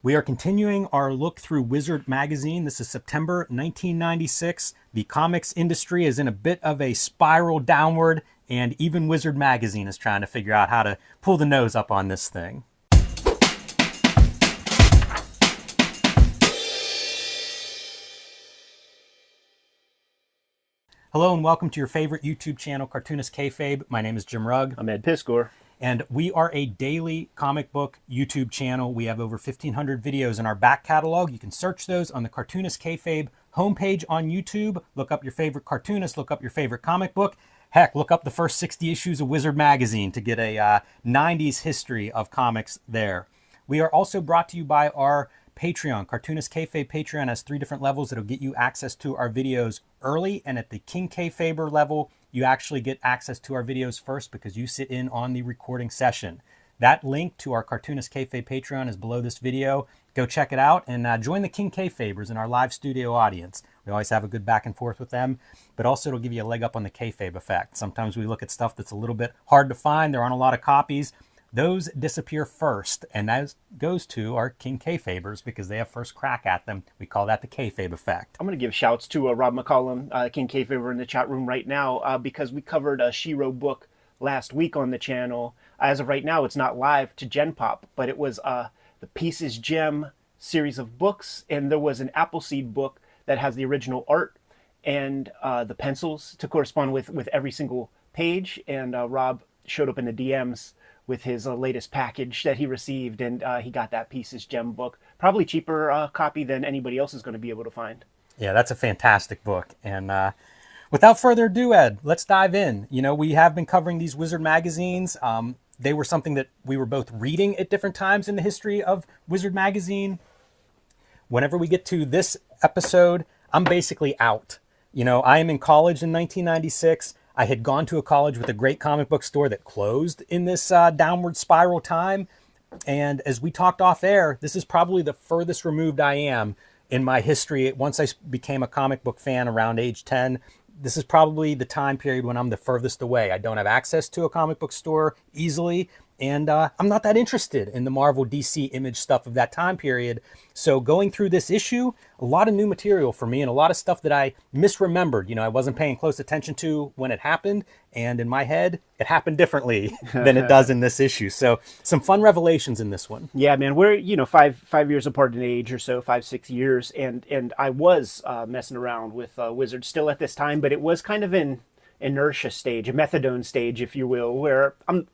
We are continuing our look through Wizard magazine. This is September 1996. The comics industry is in a bit of a spiral downward, and even Wizard magazine is trying to figure out how to pull the nose up on this thing. Hello and welcome to your favorite YouTube channel, Cartoonist Kayfabe. My name is Jim Rugg. I'm Ed Piscor. And we are a daily comic book YouTube channel. We have over 1,500 videos in our back catalog. You can search those on the Cartoonist Kayfabe homepage on YouTube. Look up your favorite cartoonist, look up your favorite comic book. Heck, look up the first 60 issues of Wizard magazine to get a 90s history of comics there. We are also brought to you by our Patreon. Cartoonist Kayfabe Patreon has 3 different levels that'll get you access to our videos early, and at the King Kayfaber level, you actually get access to our videos first because you sit in on the recording session. That link to our Cartoonist Kayfabe Patreon is below this video. Go check it out and join the King Kayfabers in our live studio audience. We always have a good back and forth with them, but also it'll give you a leg up on the Kayfabe effect. Sometimes we look at stuff that's a little bit hard to find. There aren't a lot of copies. Those disappear first, and that goes to our King Kayfabers because they have first crack at them. We call that the Kayfabe effect. I'm going to give shouts to Rob McCollum, King Kayfaber, in the chat room right now because we covered a She-Ro book last week on the channel. As of right now, it's not live to Gen Pop, but it was the Pieces Gem series of books, and there was an Appleseed book that has the original art and the pencils to correspond with every single page, and Rob showed up in the DMs with his latest package that he received, and he got that Pieces Gem book. Probably cheaper copy than anybody else is going to be able to find. Yeah, that's a fantastic book. And without further ado, Ed, let's dive in. You know, we have been covering these Wizard magazines. They were something that we were both reading at different times in the history of Wizard magazine. Whenever we get to this episode, I'm basically out. You know, I am in college in 1996. I had gone to a college with a great comic book store that closed in this downward spiral time. And as we talked off air, this is probably the furthest removed I am in my history. Once I became a comic book fan around age 10, this is probably the time period when I'm the furthest away. I don't have access to a comic book store easily. And I'm not that interested in the Marvel DC Image stuff of that time period. So going through this issue, a lot of new material for me and a lot of stuff that I misremembered. You know, I wasn't paying close attention to when it happened. And in my head, it happened differently than it does in this issue. So some fun revelations in this one. Yeah, man, we're, you know, five years apart in age or so, 5-6 years. And I was messing around with Wizards still at this time, but it was kind of an inertia stage, a methadone stage, if you will, where I'm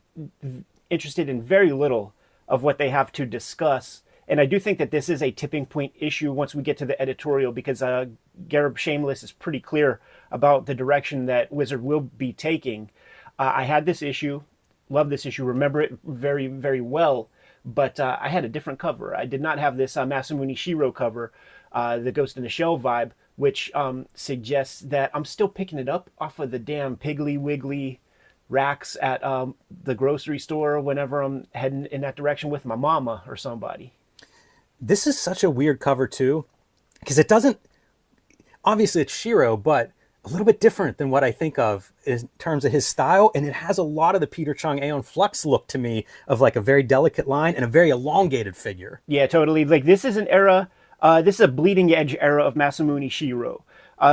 interested in very little of what they have to discuss. And I do think that this is a tipping point issue once we get to the editorial, because Gareb Shameless is pretty clear about the direction that Wizard will be taking. I had this issue, love this issue, remember it very, very well, but I had a different cover. I did not have this Masamune Shirow cover, the Ghost in the Shell vibe, which suggests that I'm still picking it up off of the damn Piggly Wiggly racks at the grocery store whenever I'm heading in that direction with my mama or somebody. This is such a weird cover too, because it doesn't, obviously it's Shiro, but a little bit different than what I think of in terms of his style. And it has a lot of the Peter Chung Aeon Flux look to me of like a very delicate line and a very elongated figure. Yeah, totally. Like this is an era, this is a bleeding edge era of Masamune Shirow.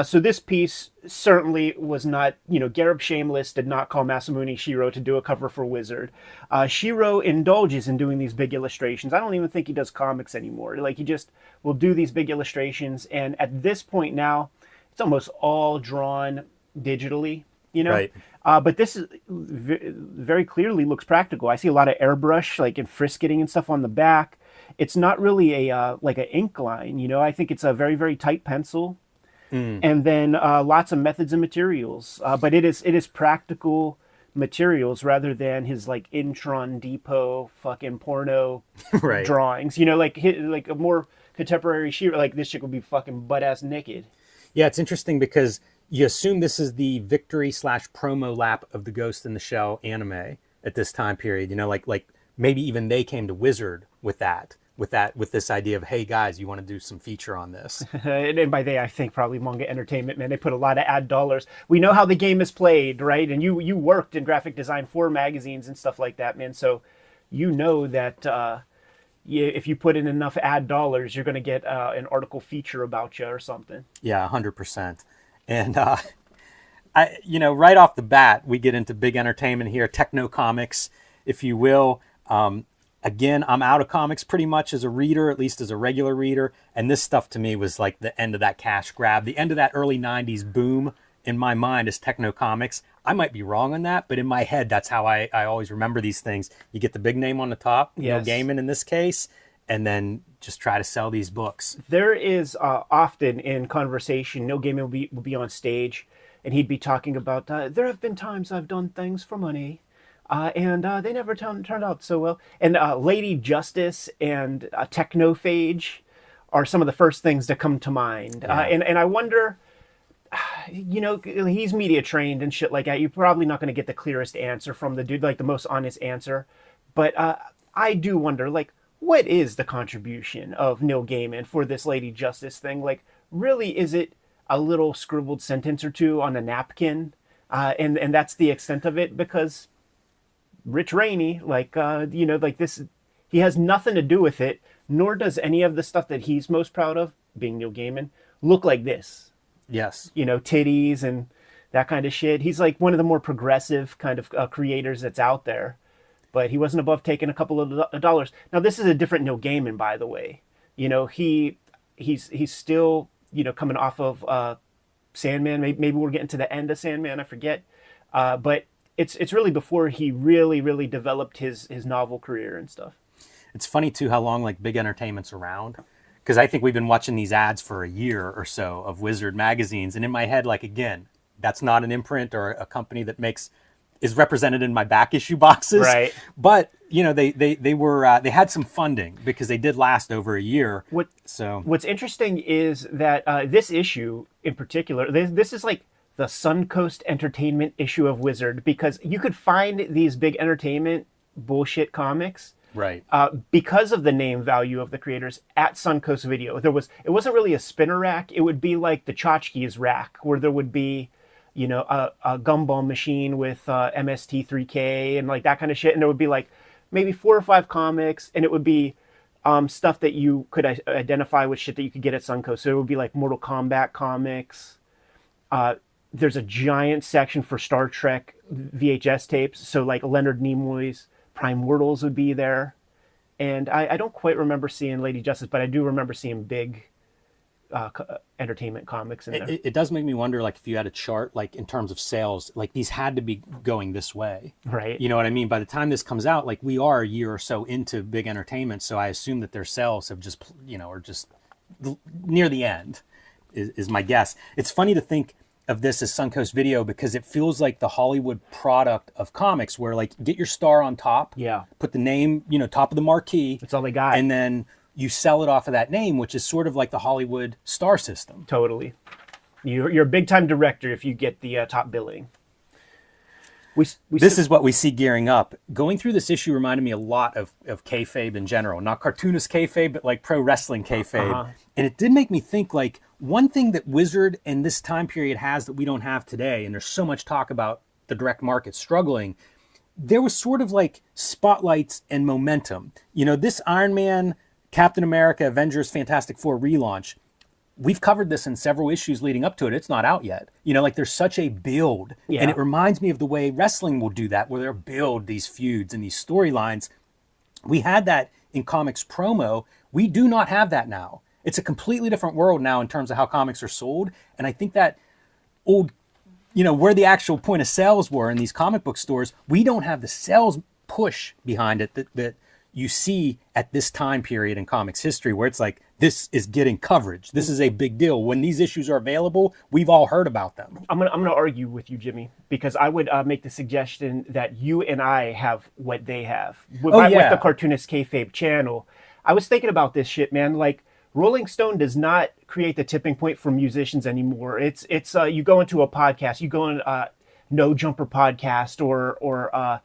So this piece certainly was not, you know, Gareb Shameless did not call Masamune Shirow to do a cover for Wizard. Shirow indulges in doing these big illustrations. I don't even think he does comics anymore. Like, he just will do these big illustrations. And at this point now, it's almost all drawn digitally, you know? Right. But this is very clearly looks practical. I see a lot of airbrush, like, and frisketing and stuff on the back. It's not really a like an ink line, you know? I think it's a very, very tight pencil. And then lots of methods and materials, but it is practical materials rather than his like Intron Depot fucking porno Right. drawings. You know, like a more contemporary sheet, like this chick would be fucking butt ass naked. Yeah, it's interesting because you assume this is the victory/promo lap of the Ghost in the Shell anime at this time period. You know, like maybe even they came to Wizard with this idea of, hey guys, you want to do some feature on this? And by they, I think probably Manga Entertainment, man. They put a lot of ad dollars. We know how the game is played, right? And you worked in graphic design for magazines and stuff like that, man. So you know that if you put in enough ad dollars, you're going to get an article feature about you or something. Yeah, 100%. And right off the bat, we get into big entertainment here, TechnoComics, if you will. Again, I'm out of comics pretty much as a reader, at least as a regular reader. And this stuff to me was like the end of that cash grab, the end of that early 90s boom in my mind is TechnoComics. I might be wrong on that, but in my head, that's how I always remember these things. You get the big name on the top, Yes. Neil Gaiman in this case, and then just try to sell these books. There is often in conversation, Neil Gaiman will be on stage, and he'd be talking about, there have been times I've done things for money, and they never turned out so well. And Lady Justice and Technophage are some of the first things that come to mind. Yeah. And I wonder, he's media trained and shit like that. You're probably not going to get the clearest answer from the dude, like the most honest answer. But I do wonder, like, what is the contribution of Neil Gaiman for this Lady Justice thing? Like, really, is it a little scribbled sentence or two on a napkin? And that's the extent of it? Because Rich Rainey, like this, he has nothing to do with it, nor does any of the stuff that he's most proud of, being Neil Gaiman, look like this. Yes. Titties and that kind of shit. He's like one of the more progressive kind of creators that's out there. But he wasn't above taking a couple of dollars. Now, this is a different Neil Gaiman, by the way. He's still, coming off of Sandman. Maybe we're getting to the end of Sandman, I forget. But it's really before he really developed his novel career and stuff. It's funny, too, how long, like, big entertainment's around. Because I think we've been watching these ads for a year or so of Wizard magazines. And in my head, like, again, that's not an imprint or a company that is represented in my back issue boxes. Right. But, they had some funding because they did last over a year. What's interesting is that this issue in particular, this is like the Suncoast Entertainment issue of Wizard, because you could find these big entertainment bullshit comics. Right. Because of the name value of the creators at Suncoast Video. It wasn't really a spinner rack. It would be like the Tchotchkes rack, where there would be, a gumball machine with MST3K and like that kind of shit. And there would be like maybe 4 or 5 comics, and it would be stuff that you could identify with shit that you could get at Suncoast. So it would be like Mortal Kombat comics. There's a giant section for Star Trek VHS tapes. So like Leonard Nimoy's Primordials would be there. And I don't quite remember seeing Lady Justice, but I do remember seeing big entertainment comics in there. It does make me wonder, like, if you had a chart, like, in terms of sales, like, these had to be going this way. Right. You know what I mean? By the time this comes out, like, we are a year or so into big entertainment, so I assume that their sales have just, are just near the end, is my guess. It's funny to think of this as Suncoast Video because it feels like the Hollywood product of comics where, like, get your star on top, put the name, top of the marquee. That's all they got. And then you sell it off of that name, which is sort of like the Hollywood star system. Totally. You're a big-time director if you get the top billing. This is what we see gearing up. Going through this issue reminded me a lot of kayfabe in general. Not cartoonist kayfabe, but like pro wrestling kayfabe. And it did make me think, like, one thing that Wizard in this time period has that we don't have today, and there's so much talk about the direct market struggling, there was sort of like spotlights and momentum. This Iron Man, Captain America, Avengers, Fantastic Four relaunch, we've covered this in several issues leading up to it. It's not out yet. Like, there's such a build. Yeah. And it reminds me of the way wrestling will do that, where they'll build these feuds and these storylines. We had that in comics promo. We do not have that now. It's a completely different world now in terms of how comics are sold. And I think that old, where the actual point of sales were in these comic book stores, we don't have the sales push behind it that you see at this time period in comics history, where it's like, this is getting coverage. This is a big deal. When these issues are available, we've all heard about them. I'm gonna argue with you, Jimmy, because I would make the suggestion that you and I have what they have. With the Cartoonist Kayfabe channel. I was thinking about this shit, man. Like, Rolling Stone does not create the tipping point for musicians anymore. It's you go into a podcast, you go in No Jumper podcast or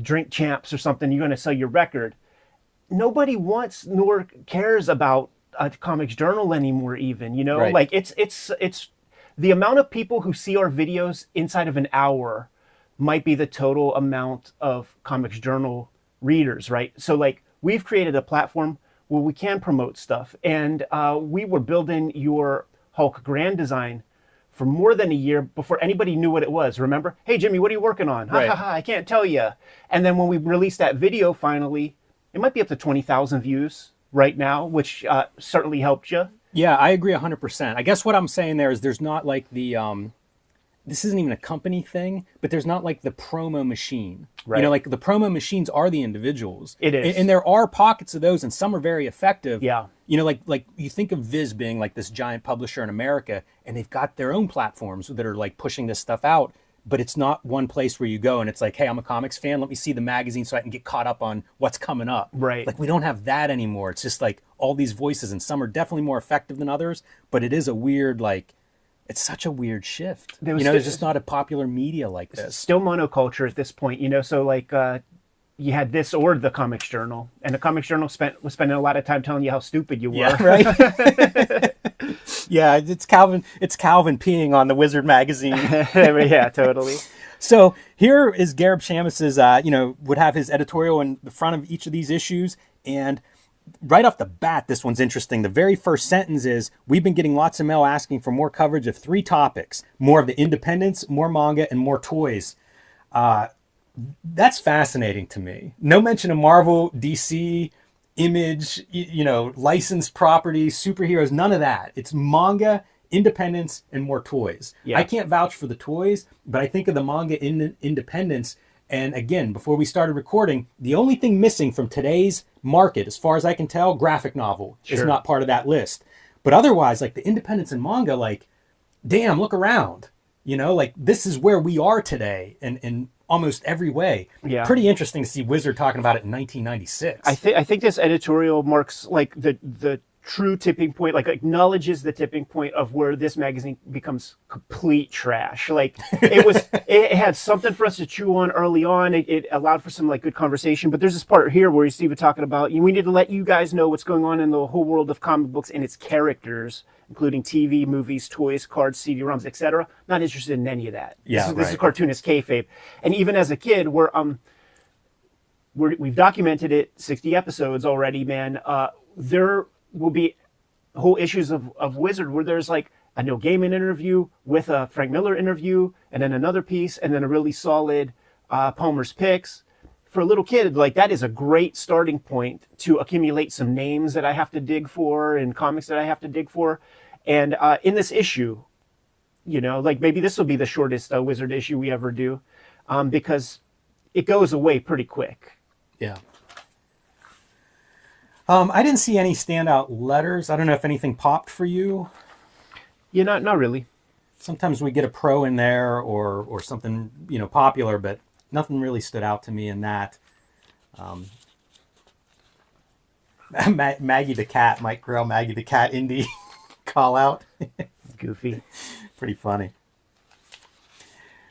Drink Champs or something, you're going to sell your record. Nobody wants nor cares about a comics journal anymore, even, Right. Like, it's the amount of people who see our videos inside of an hour might be the total amount of comics journal readers, right? So, like, we've created a platform where we can promote stuff. And we were building your Hulk Grand design for more than a year before anybody knew what it was. Remember? Hey, Jimmy, what are you working on? Ha ha ha, I can't tell you. And then when we released that video finally, it might be up to 20,000 views right now, which certainly helped you. Yeah, I agree 100%. I guess what I'm saying there is there's not like the, this isn't even a company thing, but there's not like the promo machine. Right. You know, like the promo machines are the individuals. It is. And there are pockets of those, and some are very effective. Yeah. You know, like you think of Viz being like this giant publisher in America, and they've got their own platforms that are like pushing this stuff out, but it's not one place where you go and it's like, hey, I'm a comics fan, let me see the magazine so I can get caught up on what's coming up. Right. Like we don't have that anymore. It's just like all these voices, and some are definitely more effective than others, but it is a weird, like, it's such a weird shift. There's just not a popular media like this. Still monoculture at this point, so like you had this or the Comics Journal, and the Comics Journal was spending a lot of time telling you how stupid you were. Yeah, right. Yeah, it's Calvin peeing on the Wizard magazine. Yeah, totally. So here is Gareb Shamus's, would have his editorial in the front of each of these issues, and right off the bat, this one's interesting. The very first sentence is, we've been getting lots of mail asking for more coverage of 3 topics: more of the independents, more manga, and more toys. That's fascinating to me. No mention of Marvel, DC, Image, licensed properties, superheroes, none of that. It's manga, independents, and more toys. Yeah. I can't vouch for the toys, but I think of the manga independents. And again, before we started recording, the only thing missing from today's market, as far as I can tell, graphic novel is not part of that list. But otherwise, like the independents and manga, like, damn, look around. Like this is where we are today in almost every way. Yeah. Pretty interesting to see Wizard talking about it in 1996. I think this editorial marks like the true tipping point, like acknowledges the tipping point of where this magazine becomes complete trash. Like it had something for us to chew on early on. It allowed for some like good conversation, but there's this part here where Steve talking about, we need to let you guys know what's going on in the whole world of comic books and its characters, including TV, movies, toys, cards, CD-ROMs, etc. Not interested in any of that. Yeah, this is Cartoonist Kayfabe. And even as a kid, we've documented it, 60 episodes already, man. There will be whole issues of Wizard where there's like a Neil Gaiman interview with a Frank Miller interview, and then another piece, and then a really solid Palmer's Picks. For a little kid, like that is a great starting point to accumulate some names that I have to dig for and comics that I have to dig for. And in this issue, like maybe this will be the shortest Wizard issue we ever do, because it goes away pretty quick. Yeah. I didn't see any standout letters. I don't know if anything popped for you. Yeah, not really. Sometimes we get a pro in there or something, popular, but nothing really stood out to me in that. Maggie the Cat, Mike Grell, Maggie the Cat indie call out. Goofy. Pretty funny.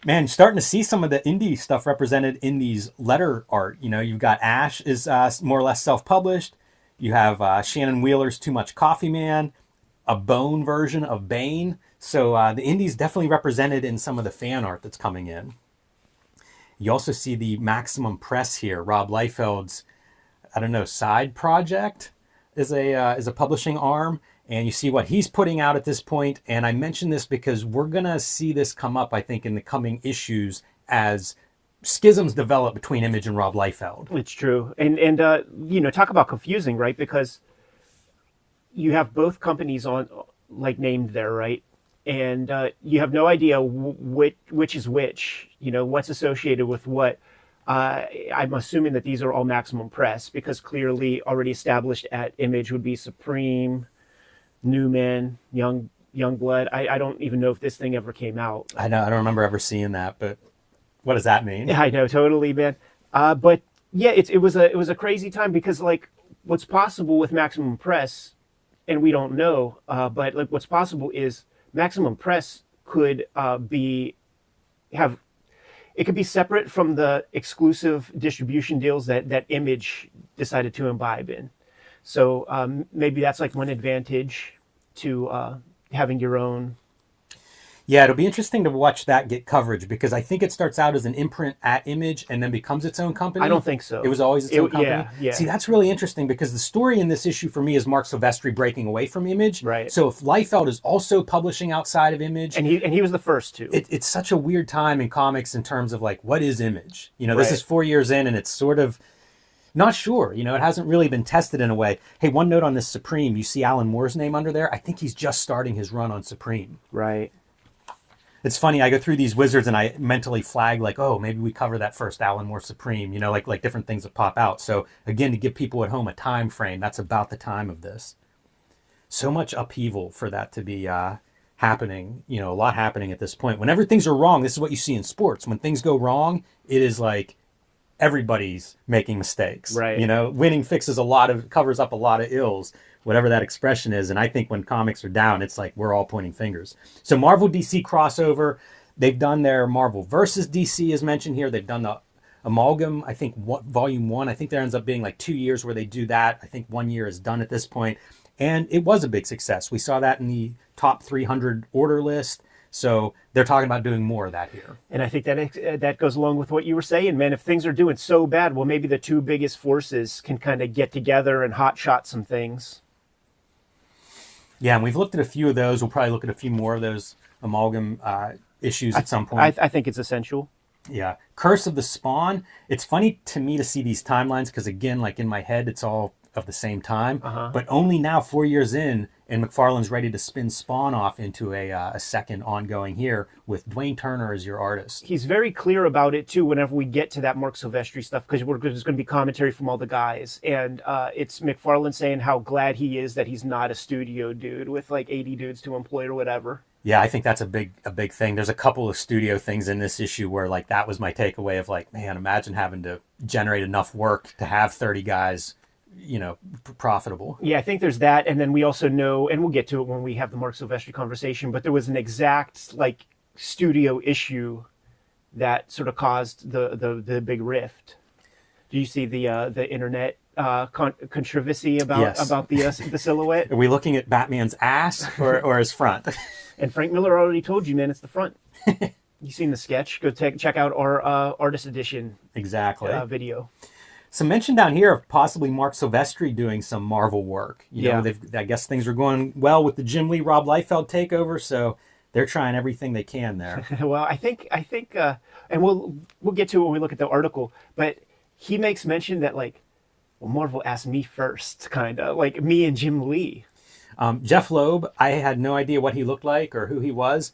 Man, starting to see some of the indie stuff represented in these letter art. You've got Ash is more or less self-published. You have Shannon Wheeler's Too Much Coffee Man, a Bone version of Bane. So the indies definitely represented in some of the fan art that's coming in. You also see the Maximum Press here. Rob Liefeld's, side project is a publishing arm. And you see what he's putting out at this point. And I mention this because we're going to see this come up, I think, in the coming issues as schisms develop between Image and Rob Liefeld. It's true. And talk about confusing, right? Because you have both companies on, like, named there, right? And you have no idea which is which, what's associated with what. I'm assuming that these are all Maximum Press, because clearly already established at Image would be Supreme, Newman, Youngblood. I don't even know if this thing ever came out. I don't remember ever seeing that, but what does that mean? Yeah, I know, totally, man. But yeah, it was a crazy time, because like what's possible with Maximum Press, and we don't know, but like what's possible is Maximum Press could be separate from the exclusive distribution deals that Image decided to imbibe in. So maybe that's like one advantage to having your own. Yeah, it'll be interesting to watch that get coverage because I think it starts out as an imprint at Image and then becomes its own company. I don't think so. It was always its own company. Yeah. See, that's really interesting because the story in this issue for me is Mark Silvestri breaking away from Image. Right. So if Liefeld is also publishing outside of Image, And he was the first to. it's such a weird time in comics in terms of like what is Image? You know, this Right. is 4 years in and it's sort of not sure. You know, it hasn't really been tested in a way. Hey, one note on this Supreme. You see Alan Moore's name under there? I think he's just starting his run on Supreme. Right. It's funny, I go through these wizards and I mentally flag like, oh, maybe we cover that first Alan Moore Supreme, you know, like different things that pop out. So again, to give people at home a time frame, that's about the time of this. So much upheaval for that to be happening, you know, a lot happening at this point. Whenever things are wrong, this is what you see in sports. When things go wrong, it is like everybody's making mistakes. Right. You know, winning covers up a lot of ills, whatever that expression is. And I think when comics are down, it's like we're all pointing fingers. So Marvel DC crossover, they've done their Marvel versus DC as mentioned here. They've done the Amalgam, I think volume 1. I think there ends up being like 2 years where they do that. I think 1 year is done at this point. And it was a big success. We saw that in the top 300 order list. So they're talking about doing more of that here. And I think that goes along with what you were saying, man. If things are doing so bad, well, maybe the two biggest forces can kind of get together and hotshot some things. Yeah, and we've looked at a few of those. We'll probably look at a few more of those Amalgam issues at some point. I think it's essential. Yeah. Curse of the Spawn. It's funny to me to see these timelines because, again, like in my head, it's all of the same time. But only now, 4 years in, and McFarlane's ready to spin Spawn off into a second ongoing here with Dwayne Turner as your artist. He's very clear about it, too, whenever we get to that Mark Silvestri stuff, because there's going to be commentary from all the guys. And it's McFarlane saying how glad he is that he's not a studio dude with like 80 dudes to employ or whatever. Yeah, I think that's a big thing. There's a couple of studio things in this issue where like that was my takeaway of like, man, imagine having to generate enough work to have 30 guys, you know, profitable. Yeah, I think there's that. And then we also know, and we'll get to it when we have the Mark Silvestri conversation, but there was an exact like studio issue that sort of caused the big rift. Do you see the internet controversy about Yes. about the silhouette? Are we looking at Batman's ass or his front? And Frank Miller already told you, man, it's the front. You seen the sketch? Go check out our artist edition Exactly. video. Some mention down here of possibly Mark Silvestri doing some Marvel work. You know, Yeah. I guess things are going well with the Jim Lee, Rob Liefeld takeover, so they're trying everything they can there. Well, I think, and we'll get to it when we look at the article. But he makes mention that like, well, Marvel asked me first, kind of like me and Jim Lee. Jeff Loeb, I had no idea what he looked like or who he was.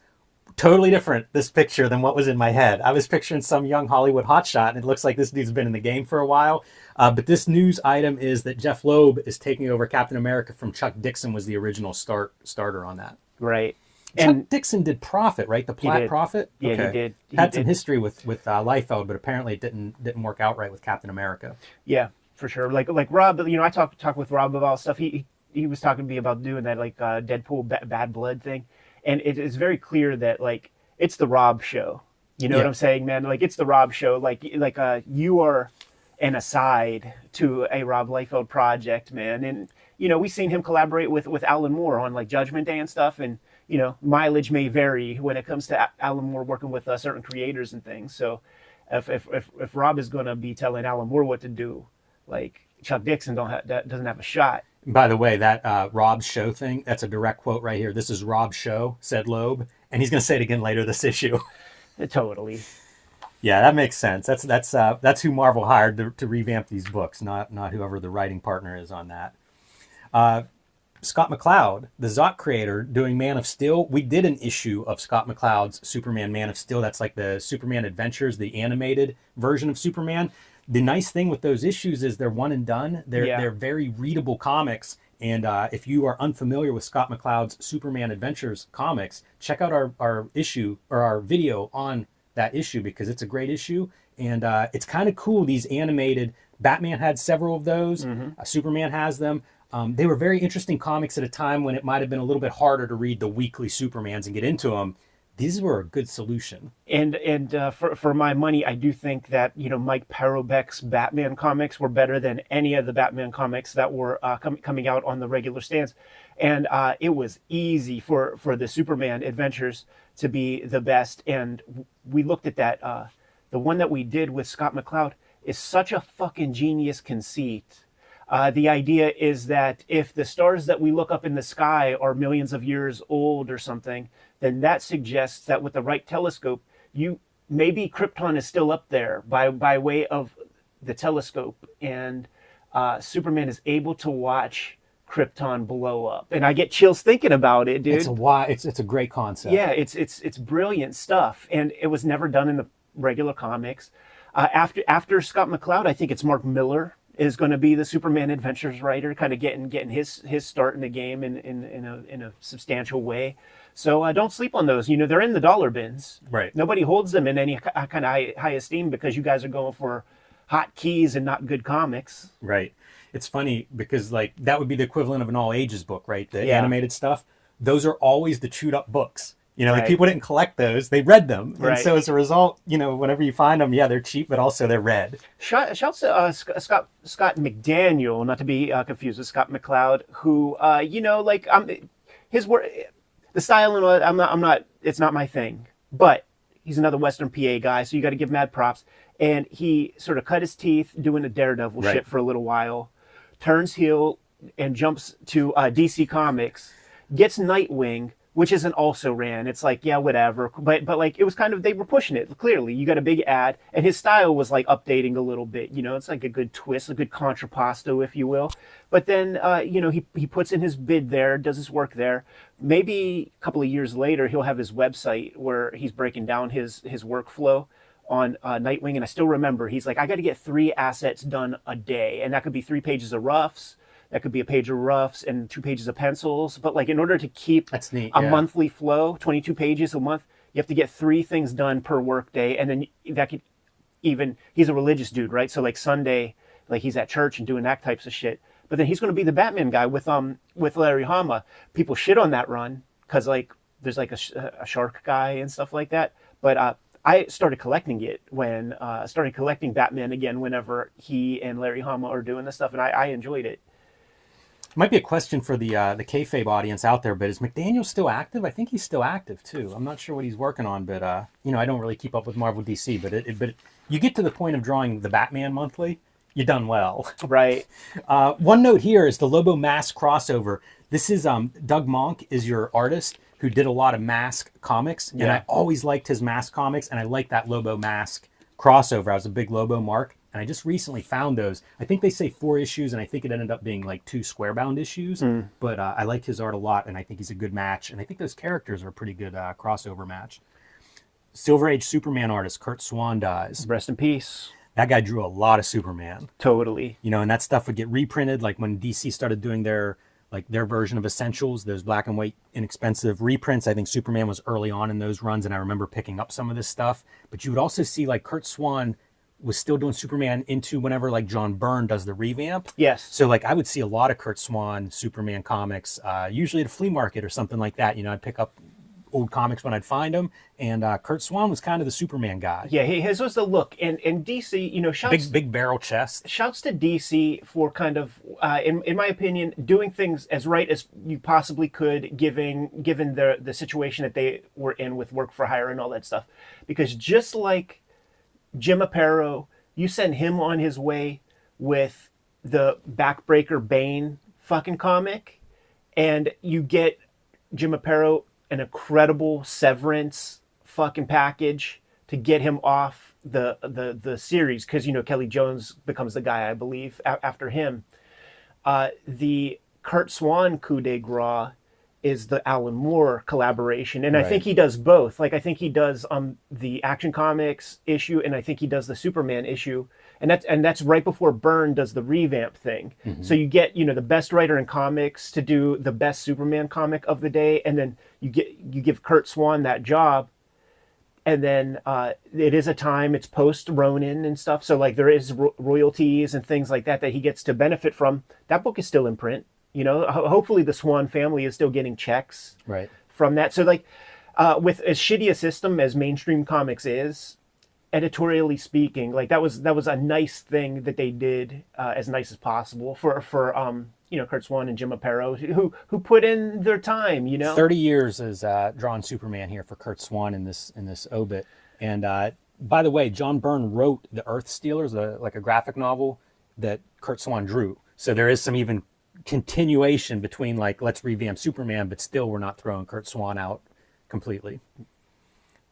Totally different, this picture, than what was in my head. I was picturing some young Hollywood hotshot, and it looks like this dude's been in the game for a while. But this news item is that Jeff Loeb is taking over Captain America from Chuck Dixon, was the original starter on that. Right. Chuck Dixon did Prophet, right? The Platt did. Prophet? Yeah, he did. He Had some did. history with Liefeld, but apparently it didn't work out right with Captain America. Yeah, for sure. Like Rob, you know, I talked with Rob about stuff. He was talking to me about doing that like Deadpool Bad Blood thing, and it is very clear that like it's the Rob show. You know what I'm saying, man? Like it's the Rob show. Like you are an aside to a Rob Liefeld project, man. And you know, we've seen him collaborate with Alan Moore on like Judgment Day and stuff, and you know, mileage may vary when it comes to Alan Moore working with certain creators and things. So if Rob is going to be telling Alan Moore what to do, like Chuck Dixon doesn't have a shot. By the way, that Rob's show thing, that's a direct quote right here. This is Rob's show, said Loeb. And he's going to say it again later this issue. Totally. Yeah, that makes sense. That's who Marvel hired to revamp these books, not whoever the writing partner is on that. Scott McCloud, the Zot creator, doing Man of Steel. We did an issue of Scott McCloud's Superman Man of Steel. That's like the Superman Adventures, the animated version of Superman. The nice thing with those issues is they're one and done. They're very readable comics. And if you are unfamiliar with Scott McCloud's Superman Adventures comics, check out our issue or our video on that issue because it's a great issue. And it's kind of cool. These animated, Batman had several of those. Superman has them. They were very interesting comics at a time when it might have been a little bit harder to read the weekly Supermans and get into them. These were a good solution. And for my money, I do think that, you know, Mike Parobeck's Batman comics were better than any of the Batman comics that were coming out on the regular stands. And it was easy for the Superman adventures to be the best. And we looked at that. The one that we did with Scott McCloud is such a fucking genius conceit. The idea is that if the stars that we look up in the sky are millions of years old or something, then that suggests that with the right telescope, maybe Krypton is still up there by way of the telescope, and Superman is able to watch Krypton blow up. And I get chills thinking about it, dude. It's a great concept. Yeah, it's brilliant stuff, and it was never done in the regular comics. After Scott McCloud, I think it's Mark Miller is going to be the Superman Adventures writer, kind of getting his start in the game in a substantial way. So don't sleep on those. They're in the dollar bins. Right. Nobody holds them in any kind of high esteem because you guys are going for hot keys and not good comics. Right. It's funny because like that would be the equivalent of an all ages book, right? The Yeah. animated stuff. Those are always the chewed up books. Like Right. people didn't collect those; they read them, and Right. so as a result, whenever you find them, yeah, they're cheap, but also they're read. Shouts to Scott McDaniel, not to be confused with Scott McCloud, who his work, the style and all, I'm not. It's not my thing, but he's another Western PA guy, so you got to give mad props. And he sort of cut his teeth doing the Daredevil Right. shit for a little while, turns heel and jumps to DC Comics, gets Nightwing, which isn't also ran. It's like, yeah, whatever. But like it was kind of, they were pushing it. Clearly, you got a big ad, and his style was like updating a little bit. It's like a good twist, a good contrapposto, if you will. But then, he puts in his bid there, does his work there. Maybe a couple of years later, he'll have his website where he's breaking down his workflow on Nightwing. And I still remember, he's like, I got to get 3 assets done a day. And that could be 3 pages of roughs. That could be a page of roughs and 2 pages of pencils. But like in order to keep That's neat, a yeah. monthly flow, 22 pages a month, you have to get 3 things done per work day. And then that could even, he's a religious dude, right? So like Sunday, like he's at church and doing that types of shit. But then he's going to be the Batman guy with Larry Hama. People shit on that run because like there's like a shark guy and stuff like that. But I started collecting it when started collecting Batman again whenever he and Larry Hama are doing this stuff, and I enjoyed it. It might be a question for the Kayfabe audience out there, but is McDaniel still active? I think he's still active too. I'm not sure what he's working on, but I don't really keep up with Marvel DC. But you get to the point of drawing the Batman monthly, you done well. Right. One note here is the Lobo Mask crossover. This is Doug Monk is your artist who did a lot of Mask comics, and Yeah. I always liked his Mask comics, and I liked that Lobo Mask crossover. I was a big Lobo mark, and I just recently found those. I think they say 4 issues, and I think it ended up being like 2 square-bound issues, but I like his art a lot, and I think he's a good match, and I think those characters are a pretty good crossover match. Silver Age Superman artist Kurt Swan dies. Rest in peace. That guy drew a lot of Superman. Totally. And that stuff would get reprinted, like when DC started doing their version of Essentials, those black and white inexpensive reprints. I think Superman was early on in those runs, and I remember picking up some of this stuff. But you would also see like Kurt Swan was still doing Superman into whenever like John Byrne does the revamp. Yes. So like I would see a lot of Kurt Swan Superman comics, usually at a flea market or something like that. I'd pick up old comics when I'd find them, and Kurt Swan was kind of the Superman guy. Yeah, his was the look, and DC, shouts Big barrel chest. shouts to DC for kind of, in my opinion, doing things as right as you possibly could, given the situation that they were in with work for hire and all that stuff. Because just like Jim Aparo, you send him on his way with the backbreaker Bane fucking comic, and you get Jim Aparo an incredible Severance fucking package to get him off the series, because Kelly Jones becomes the guy, I believe, after him. The Kurt Swan coup de grace is the Alan Moore collaboration, and I think he does both. Like I think he does the Action Comics issue, and I think he does the Superman give, and that's right before Byrne does the revamp thing. Mm-hmm. So you get the best writer in comics to do the best Superman comic of the day, and then you give Kurt Swan that job, and then it is a time, it's post Ronin and stuff, so like there is royalties and things like that he gets to benefit from. That book is still in print. Hopefully the Swan family is still getting checks from that. So like with as shitty a system as mainstream comics is, editorially speaking, like that was a nice thing that they did, as nice as possible for Kurt Swan and Jim Aparo, who put in their time. 30 years has drawn Superman here for Kurt Swan in this obit. And by the way, John Byrne wrote the Earth Stealers, like a graphic novel that Kurt Swan drew. So there is some even continuation between like, let's revamp Superman, but still we're not throwing Kurt Swan out completely.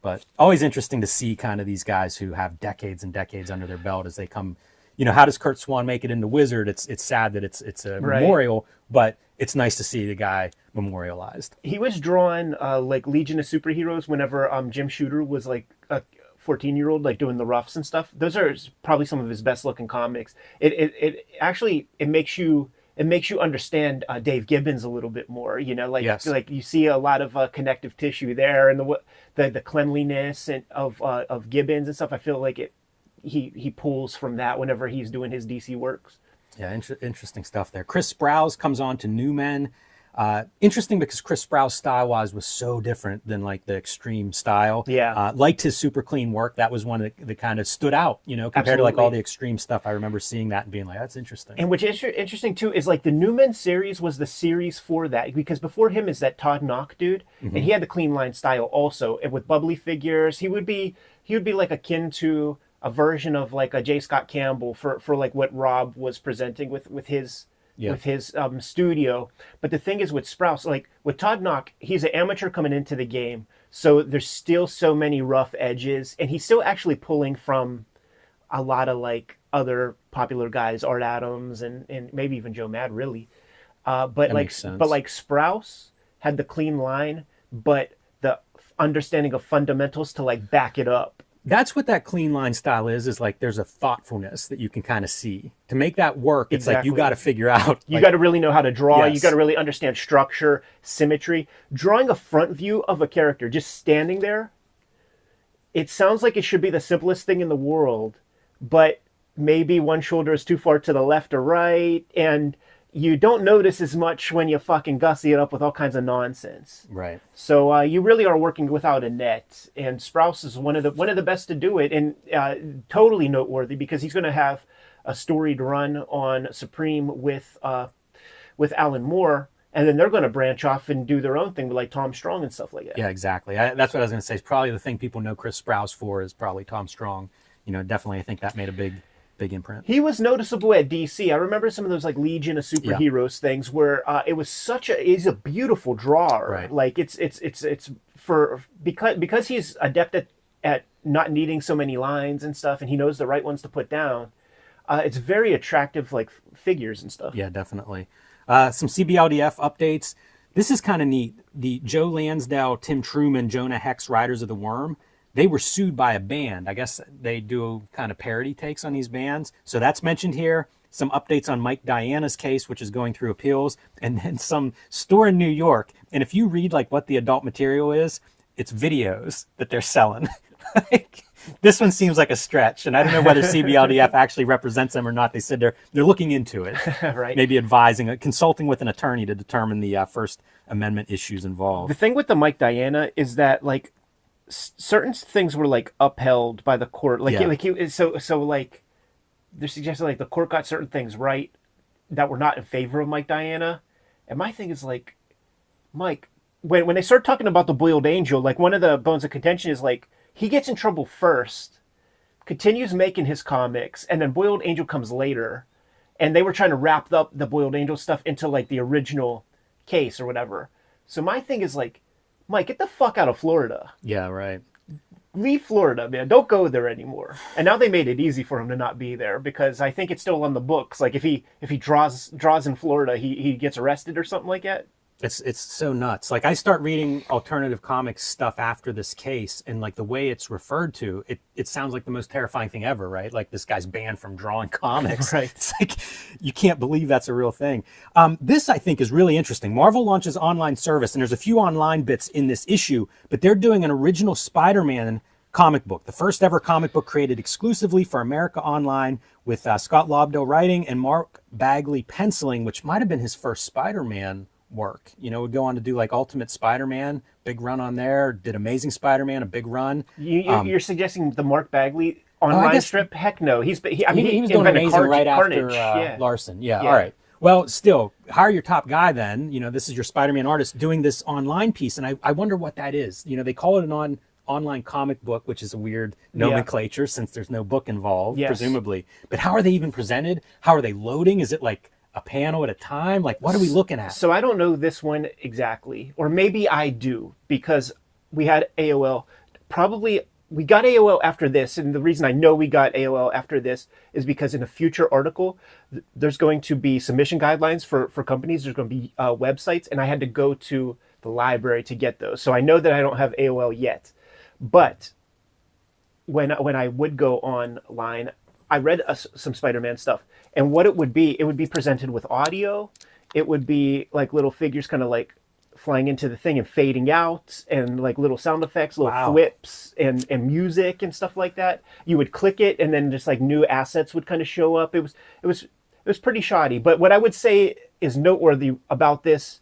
But always interesting to see kind of these guys who have decades and decades under their belt as they come. How does Kurt Swan make it into Wizard? It's sad that it's a memorial, but it's nice to see the guy memorialized. He was drawn like Legion of Superheroes whenever Jim Shooter was like a 14-year-old, like doing the roughs and stuff. Those are probably some of his best looking comics. It actually makes you understand Dave Gibbons a little bit more. Yes. Like you see a lot of connective tissue there, and the cleanliness and of Gibbons and stuff. I feel like he pulls from that whenever he's doing his DC works. Yeah, interesting stuff there. Chris Sprouse comes on to New Men. Interesting because Chris Sprouse style-wise was so different than like the extreme style. Yeah. Liked his super clean work. That was one that kind of stood out, compared to like all the extreme stuff. I remember seeing that and being like, that's interesting. And which is interesting too is like the New Men series was the series for that, because before him is that Todd Knock dude, and he had the clean line style also, and with bubbly figures. He would be like akin to a version of like a J. Scott Campbell for like what Rob was presenting with his studio. But the thing is with Sprouse, like with Todd Knock, he's an amateur coming into the game, so there's still so many rough edges, and he's still actually pulling from a lot of like other popular guys, Art Adams and maybe even Joe Mad, really. But Sprouse had the clean line, but the understanding of fundamentals to like back it up. That's what that clean line style is like there's a thoughtfulness that you can kind of see. To make that work, it's like you got to figure out. You got to really know how to draw. Yes. You got to really understand structure, symmetry. Drawing a front view of a character, just standing there, it sounds like it should be the simplest thing in the world, but maybe one shoulder is too far to the left or right, and you don't notice as much when you fucking gussy it up with all kinds of nonsense. Right. So you really are working without a net, and Sprouse is one of the best to do it, and totally noteworthy because he's going to have a storied run on Supreme with Alan Moore, and then they're going to branch off and do their own thing with like Tom Strong and stuff like that. Yeah, exactly. That's what I was going to say. It's probably the thing people know Chris Sprouse for is probably Tom Strong. Definitely I think that made a big imprint. He was noticeable at DC. I remember some of those like Legion of Superheroes things where it was he's a beautiful drawer. Right. Like it's because he's adept at not needing so many lines and stuff, and he knows the right ones to put down. It's very attractive, like figures and stuff. Yeah, definitely. Some CBLDF updates. This is kind of neat. The Joe Lansdale, Tim Truman, Jonah Hex Riders of the Worm, they were sued by a band. I guess they do kind of parody takes on these bands. So that's mentioned here. Some updates on Mike Diana's case, which is going through appeals, and then some store in New York. And if you read like what the adult material is, it's videos that they're selling. Like, this one seems like a stretch, and I don't know whether CBLDF actually represents them or not. They said they're looking into it, right? Maybe advising, consulting with an attorney to determine the First Amendment issues involved. The thing with the Mike Diana is that like certain things were like upheld by the court, like like they're suggesting like the court got certain things right that were not in favor of Mike Diana, and my thing is like, Mike, when they start talking about the Boiled Angel, like one of the bones of contention is like he gets in trouble first, continues making his comics, and then Boiled Angel comes later, and they were trying to wrap up the Boiled Angel stuff into like the original case or whatever. So my thing is like, Mike, get the fuck out of Florida. Yeah, right. Leave Florida, man. Don't go there anymore. And now they made it easy for him to not be there because I think it's still on the books. Like if he draws in Florida, he gets arrested or something like that. It's so nuts. Like I start reading alternative comics stuff after this case, and like the way it's referred to, it sounds like the most terrifying thing ever, right? Like this guy's banned from drawing comics. Right. It's like you can't believe that's a real thing. This I think is really interesting. Marvel launches online service, and there's a few online bits in this issue, but they're doing an original Spider-Man comic book, the first ever comic book created exclusively for America Online, with Scott Lobdell writing and Mark Bagley penciling, which might have been his first Spider-Man work. Would go on to do like Ultimate Spider-Man, big run on there, did Amazing Spider-Man, a big run. You're suggesting the Mark Bagley online strip? Heck no. He was doing Amazing right after Larson. Yeah, all right. Well, still, hire your top guy then. This is your Spider-Man artist doing this online piece. And I wonder what that is. They call it an online comic book, which is a weird nomenclature since there's no book involved, presumably. But how are they even presented? How are they loading? Is it like a panel at a time? Like, what are we looking at? So I don't know this one exactly. Or maybe I do, because we had AOL. Probably we got AOL after this, and the reason I know we got AOL after this is because in a future article, there's going to be submission guidelines for companies. There's going to be websites, and I had to go to the library to get those. So I know that I don't have AOL yet. But when I would go online, I read some Spider-Man stuff, and what it would be presented with audio. It would be like little figures kind of like flying into the thing and fading out, and like little sound effects, little flips and music and stuff like that. You would click it, and then just like new assets would kind of show up. It was pretty shoddy. But what I would say is noteworthy about this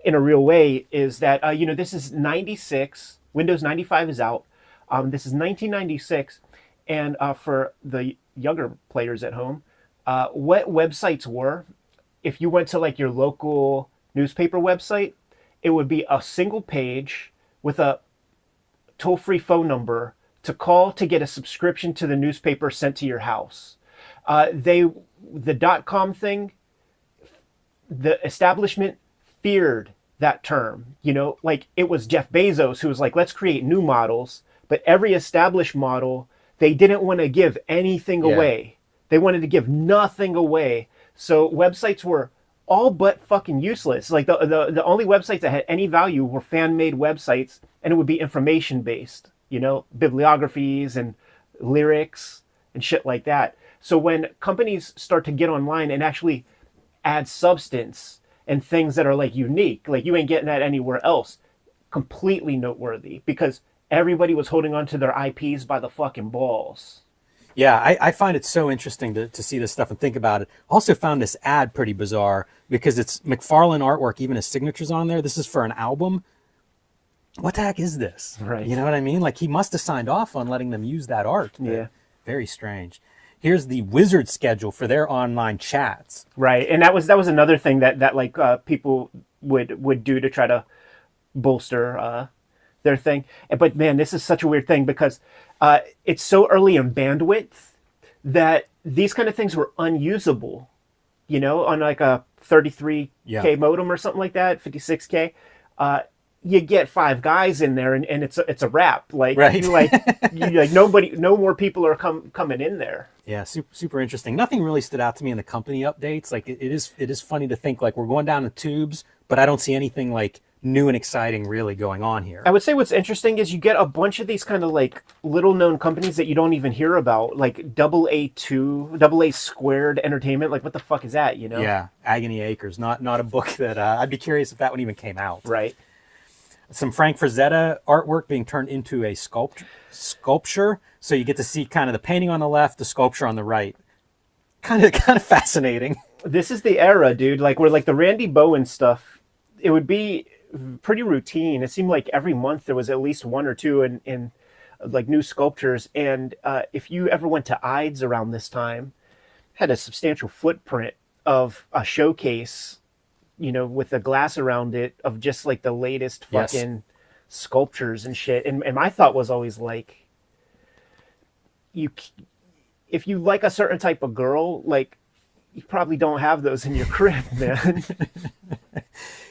in a real way is that this is 96. Windows 95 is out. This is 1996, and for the younger players at home, what websites were, if you went to like your local newspaper website, it would be a single page with a toll-free phone number to call to get a subscription to the newspaper sent to your house. The .com thing, the establishment feared that term. Like it was Jeff Bezos who was like, let's create new models, but every established model, they didn't want to give anything away. They wanted to give nothing away. So websites were all but fucking useless. Like the only websites that had any value were fan-made websites, and it would be information-based, bibliographies and lyrics and shit like that. So when companies start to get online and actually add substance and things that are like unique, like you ain't getting that anywhere else, completely noteworthy, because everybody was holding on to their IPs by the fucking balls. Yeah, I find it so interesting to see this stuff and think about it. Also found this ad pretty bizarre because it's McFarlane artwork, even his signature's on there. This is for an album. What the heck is this? Right. You know what I mean? Like he must have signed off on letting them use that art. Yeah. Very strange. Here's the Wizard schedule for their online chats. Right, and that was another thing that like people would do to try to bolster their thing. But man, this is such a weird thing because it's so early in bandwidth that these kind of things were unusable, on like a 33K modem or something like that, 56K. You get 5 guys in there and it's a wrap. Like, no more people are coming in there. Yeah, super interesting. Nothing really stood out to me in the company updates. Like it is funny to think like we're going down the tubes, but I don't see anything like new and exciting really going on here. I would say what's interesting is you get a bunch of these kind of like little known companies that you don't even hear about, like AA Squared Entertainment. Like what the fuck is that, Yeah, Agony Acres. Not a book that I'd be curious if that one even came out. Right. Some Frank Frazetta artwork being turned into a sculpture. So you get to see kind of the painting on the left, the sculpture on the right. Kind of fascinating. This is the era, dude. Like where like the Randy Bowen stuff, it would be pretty routine. It seemed like every month there was at least one or two in like new sculptures. And if you ever went to Ides around this time, had a substantial footprint of a showcase, with a glass around it of just like the latest fucking sculptures and shit. And my thought was always like, if you like a certain type of girl, like you probably don't have those in your crib, man.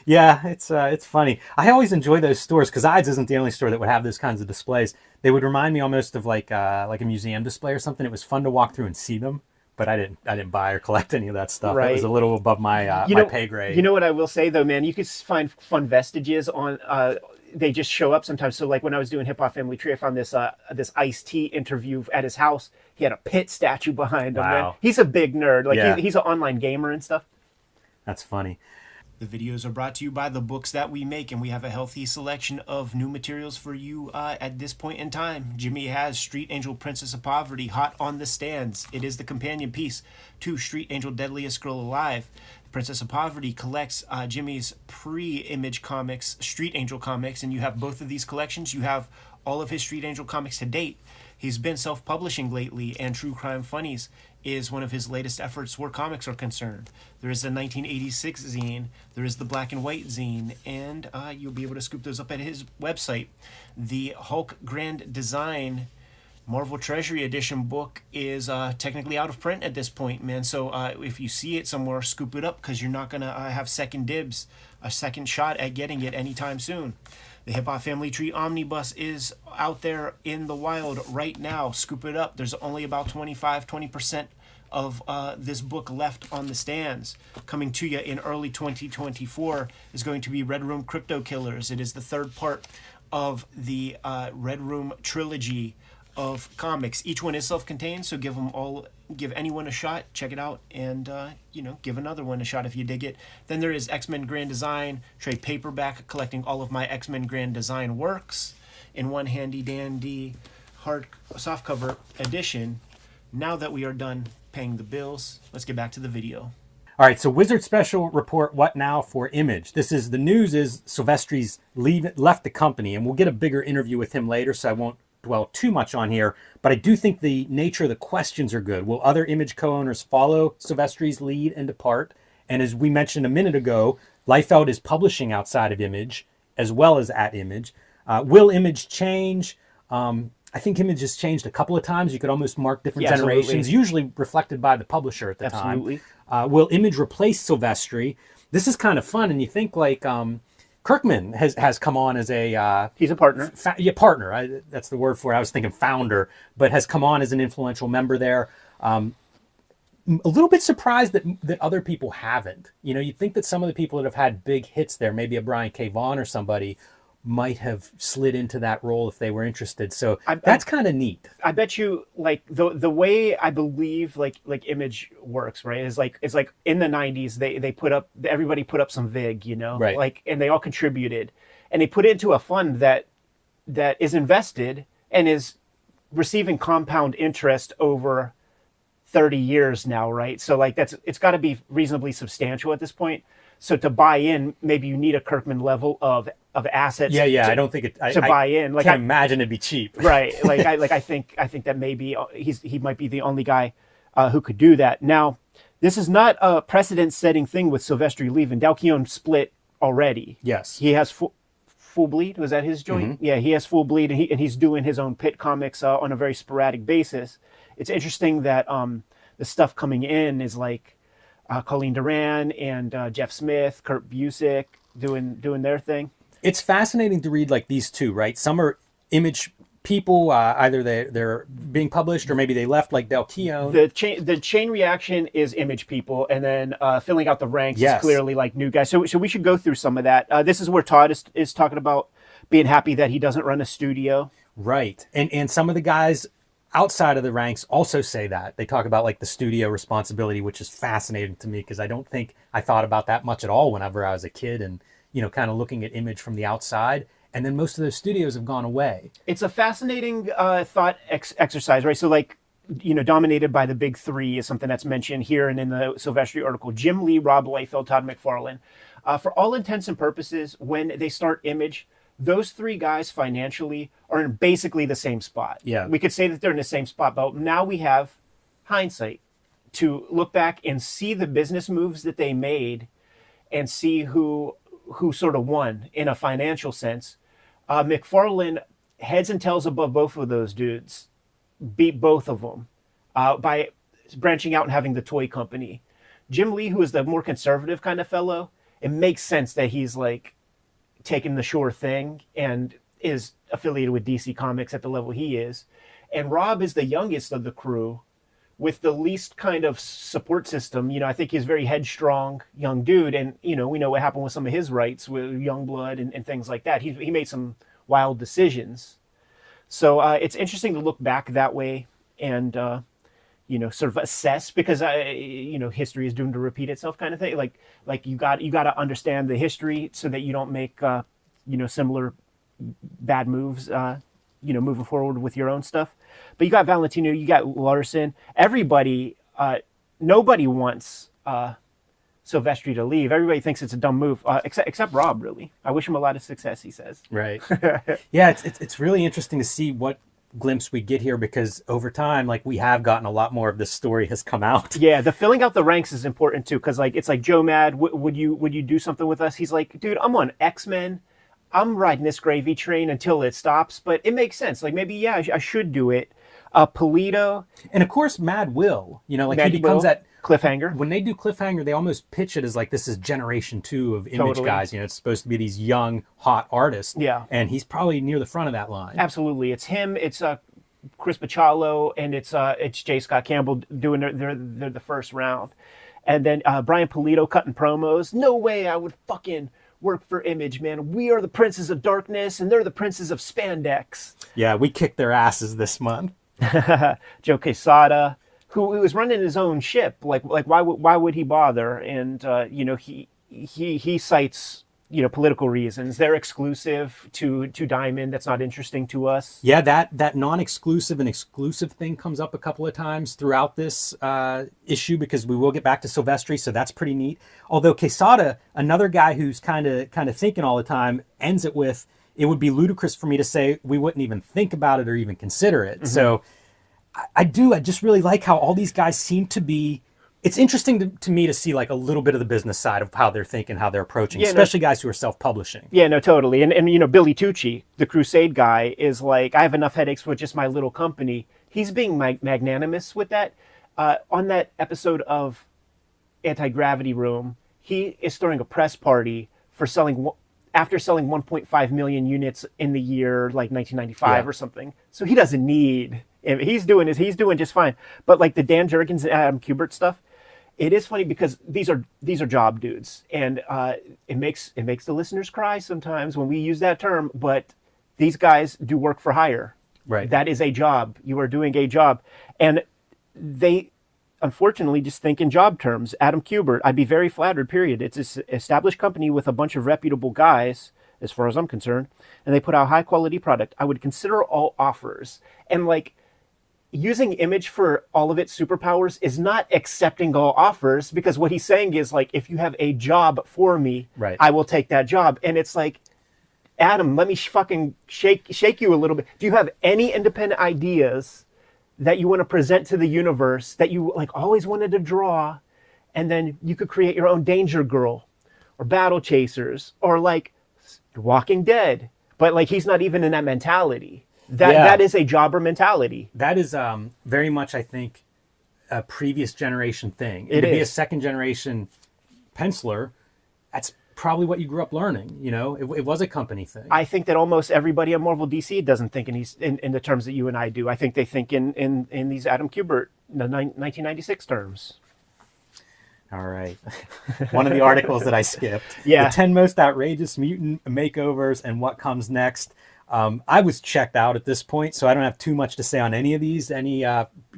Yeah, it's funny. I always enjoy those stores because Ides isn't the only store that would have those kinds of displays. They would remind me almost of like a museum display or something. It was fun to walk through and see them, but I didn't buy or collect any of that stuff. Right. That was a little above my my pay grade. You know what I will say though, man? You could find fun vestiges on. They just show up sometimes. So like when I was doing Hip Hop Family Tree, I found this Ice-T interview at his house. He had a Pit statue behind him. Man. He's a big nerd. Like he's an online gamer and stuff. That's funny. The videos are brought to you by the books that we make, and we have a healthy selection of new materials for you at this point in time. Jimmy has Street Angel Princess of Poverty hot on the stands. It is the companion piece to Street Angel Deadliest Girl Alive. Princess of Poverty collects Jimmy's pre-Image Comics, Street Angel comics, and you have both of these collections. You have all of his Street Angel comics to date. He's been self-publishing lately and True Crime Funnies. is one of his latest efforts where comics are concerned. There is the 1986 zine, there is the black and white zine, and you'll be able to scoop those up at his website. The Hulk Grand Design Marvel Treasury Edition book is technically out of print at this point, man. So if you see it somewhere, scoop it up, because you're not going to have second dibs, a second shot at getting it anytime soon. The Hip Hop Family Tree Omnibus is out there in the wild right now. Scoop it up. There's only about 20% of this book left on the stands. Coming to you in early 2024 is going to be Red Room Crypto Killers. It is the third part of the Red Room trilogy of comics. Each one is self-contained, so give anyone a shot, check it out, and give another one a shot if you dig it. Then there is X-Men Grand Design trade paperback, collecting all of my X-Men Grand Design works in one handy dandy hard softcover edition. Now that we are done paying the bills, let's get back to the video. All right, so Wizard Special report, what now for Image? The news is Silvestri's left the company, and we'll get a bigger interview with him later, so I won't dwell too much on here, but I do think the nature of the questions are good. Will other Image co-owners follow Silvestri's lead and depart? And as we mentioned a minute ago, Liefeld is publishing outside of Image as well as at Image. Will Image change? I think Image has changed a couple of times. You could almost mark different generations, usually reflected by the publisher at the time. Will Image replace Silvestri? This is kind of fun, and you think like Kirkman has come on as a... he's a partner. Partner. That's the word for it. I was thinking founder, but has come on as an influential member there. A little bit surprised that other people haven't. You'd think that some of the people that have had big hits there, maybe a Brian K. Vaughan or somebody, might have slid into that role if they were interested. So that's kind of neat. I bet you, like, the way I believe like Image works, right, is like in the 90s everybody put up some vig, right, like, and they all contributed, and they put it into a fund that is invested and is receiving compound interest over 30 years now, right? So like it's got to be reasonably substantial at this point. So to buy in, maybe you need a Kirkman level of assets. Yeah. I don't think it to buy in. Like, I can't imagine it'd be cheap. Right. I think that maybe he might be the only guy who could do that. Now, this is not a precedent-setting thing with Silvestri leaving. Dalkeon split already. Yes. He has full bleed. Was that his joint? Mm-hmm. Yeah, he has full bleed, and he's doing his own pit comics on a very sporadic basis. It's interesting that the stuff coming in is like Colleen Duran and Jeff Smith, Kurt Busiek doing their thing. It's fascinating to read like these two, right? Some are Image people, either they're being published or maybe they left, like Dalkeon. The chain reaction is Image people, and then filling out the ranks is clearly like new guys. So we should go through some of that. This is where Todd is talking about being happy that he doesn't run a studio. Right, and some of the guys outside of the ranks also say that. They talk about like the studio responsibility, which is fascinating to me because I don't think I thought about that much at all whenever I was a kid and, kind of looking at Image from the outside. And then most of those studios have gone away. It's a fascinating thought exercise, right? So like, dominated by the big three is something that's mentioned here and in the Silvestri article. Jim Lee, Rob Liefeld, Todd McFarlane. For all intents and purposes, when they start Image, those three guys financially are in basically the same spot. Yeah. We could say that they're in the same spot, but now we have hindsight to look back and see the business moves that they made and see who sort of won in a financial sense. McFarlane, heads and tails above both of those dudes, beat both of them by branching out and having the toy company. Jim Lee, who is the more conservative kind of fellow, it makes sense that he's like taking the sure thing and is affiliated with DC Comics at the level he is. And Rob is the youngest of the crew with the least kind of support system. I think he's a very headstrong young dude. And, we know what happened with some of his rights with Youngblood and things like that. He made some wild decisions. So it's interesting to look back that way and, sort of assess, because, history is doomed to repeat itself kind of thing. Like you got to understand the history so that you don't make, similar bad moves, moving forward with your own stuff. But you got Valentino, you got Larson, everybody, nobody wants Silvestri to leave. Everybody thinks it's a dumb move, except Rob, really. I wish him a lot of success, he says. Right. Yeah, it's really interesting to see what glimpse we get here, because over time, like, we have gotten a lot more of this story has come out. Yeah, the filling out the ranks is important too, because like it's like Joe Mad, would you do something with us? He's like, dude, I'm on X-Men. I'm riding this gravy train until it stops, but it makes sense. Like maybe I should do it. Polito, And of course, Mad Will, you know, like Mad he becomes Will, that Cliffhanger. when they do Cliffhanger, they almost pitch it as like, this is generation 2 of Image Totally. guys. You know, it's supposed to be these young, hot artists. Yeah. And he's probably near the front of that line. Absolutely, it's him. It's Chris Bachalo, and it's J. Scott Campbell doing they're the first round, and then Brian Polito cutting promos. No way I would fucking work for Image, man. We are the princes of darkness, and they're the princes of spandex. Yeah, we kicked their asses this month. Joe Quesada, who was running his own ship, like why would he bother? And you know, he cites, you know, political reasons. They're exclusive to Diamond. That's not interesting to us. Yeah, that non-exclusive and exclusive thing comes up a couple of times throughout this issue, because we will get back to Silvestri, so that's pretty neat. Although Quesada, another guy who's kind of thinking all the time, ends it with, it would be ludicrous for me to say we wouldn't even think about it or even consider it. So I just really like how all these guys seem to be. It's interesting to me to see like a little bit of the business side of how they're thinking, how they're approaching, especially guys who are self-publishing. Yeah, no, totally. And you know, Billy Tucci, the Crusade guy, is like, I have enough headaches with just my little company. He's being magnanimous with that. On that episode of Anti-Gravity Room, he is throwing a press party for after selling 1.5 million units in the year like 1995 or something. So he doesn't need. He's doing just fine. But like the Dan Jurgens and Adam Kubert stuff, it is funny because these are job dudes, and it makes the listeners cry sometimes when we use that term. But these guys do work for hire. Right. That is a job. You are doing a job, and they unfortunately just think in job terms. Adam Kubert, I'd be very flattered. Period. It's an established company with a bunch of reputable guys, as far as I'm concerned, and they put out high quality product. I would consider all offers, and like, using Image for all of its superpowers is not accepting all offers, because what he's saying is like, if you have a job for me, right, I will take that job. And it's like, Adam, let me fucking shake you a little bit. Do you have any independent ideas that you want to present to the universe that you like always wanted to draw, and then you could create your own Danger Girl or Battle Chasers or like Walking Dead? But like, he's not even in that mentality. That is a jobber mentality. That is very much, I think, a previous generation thing. And It to be a is. second generation penciler, that's probably what you grew up learning. You know, it was a company thing. I think that almost everybody at Marvel DC doesn't think in the terms that you and I do. I think they think in these Adam Kubert, the 1996 terms. All right. One of the articles that I skipped. Yeah. The 10 most outrageous mutant makeovers and what comes next. I was checked out at this point, so I don't have too much to say on any of these, any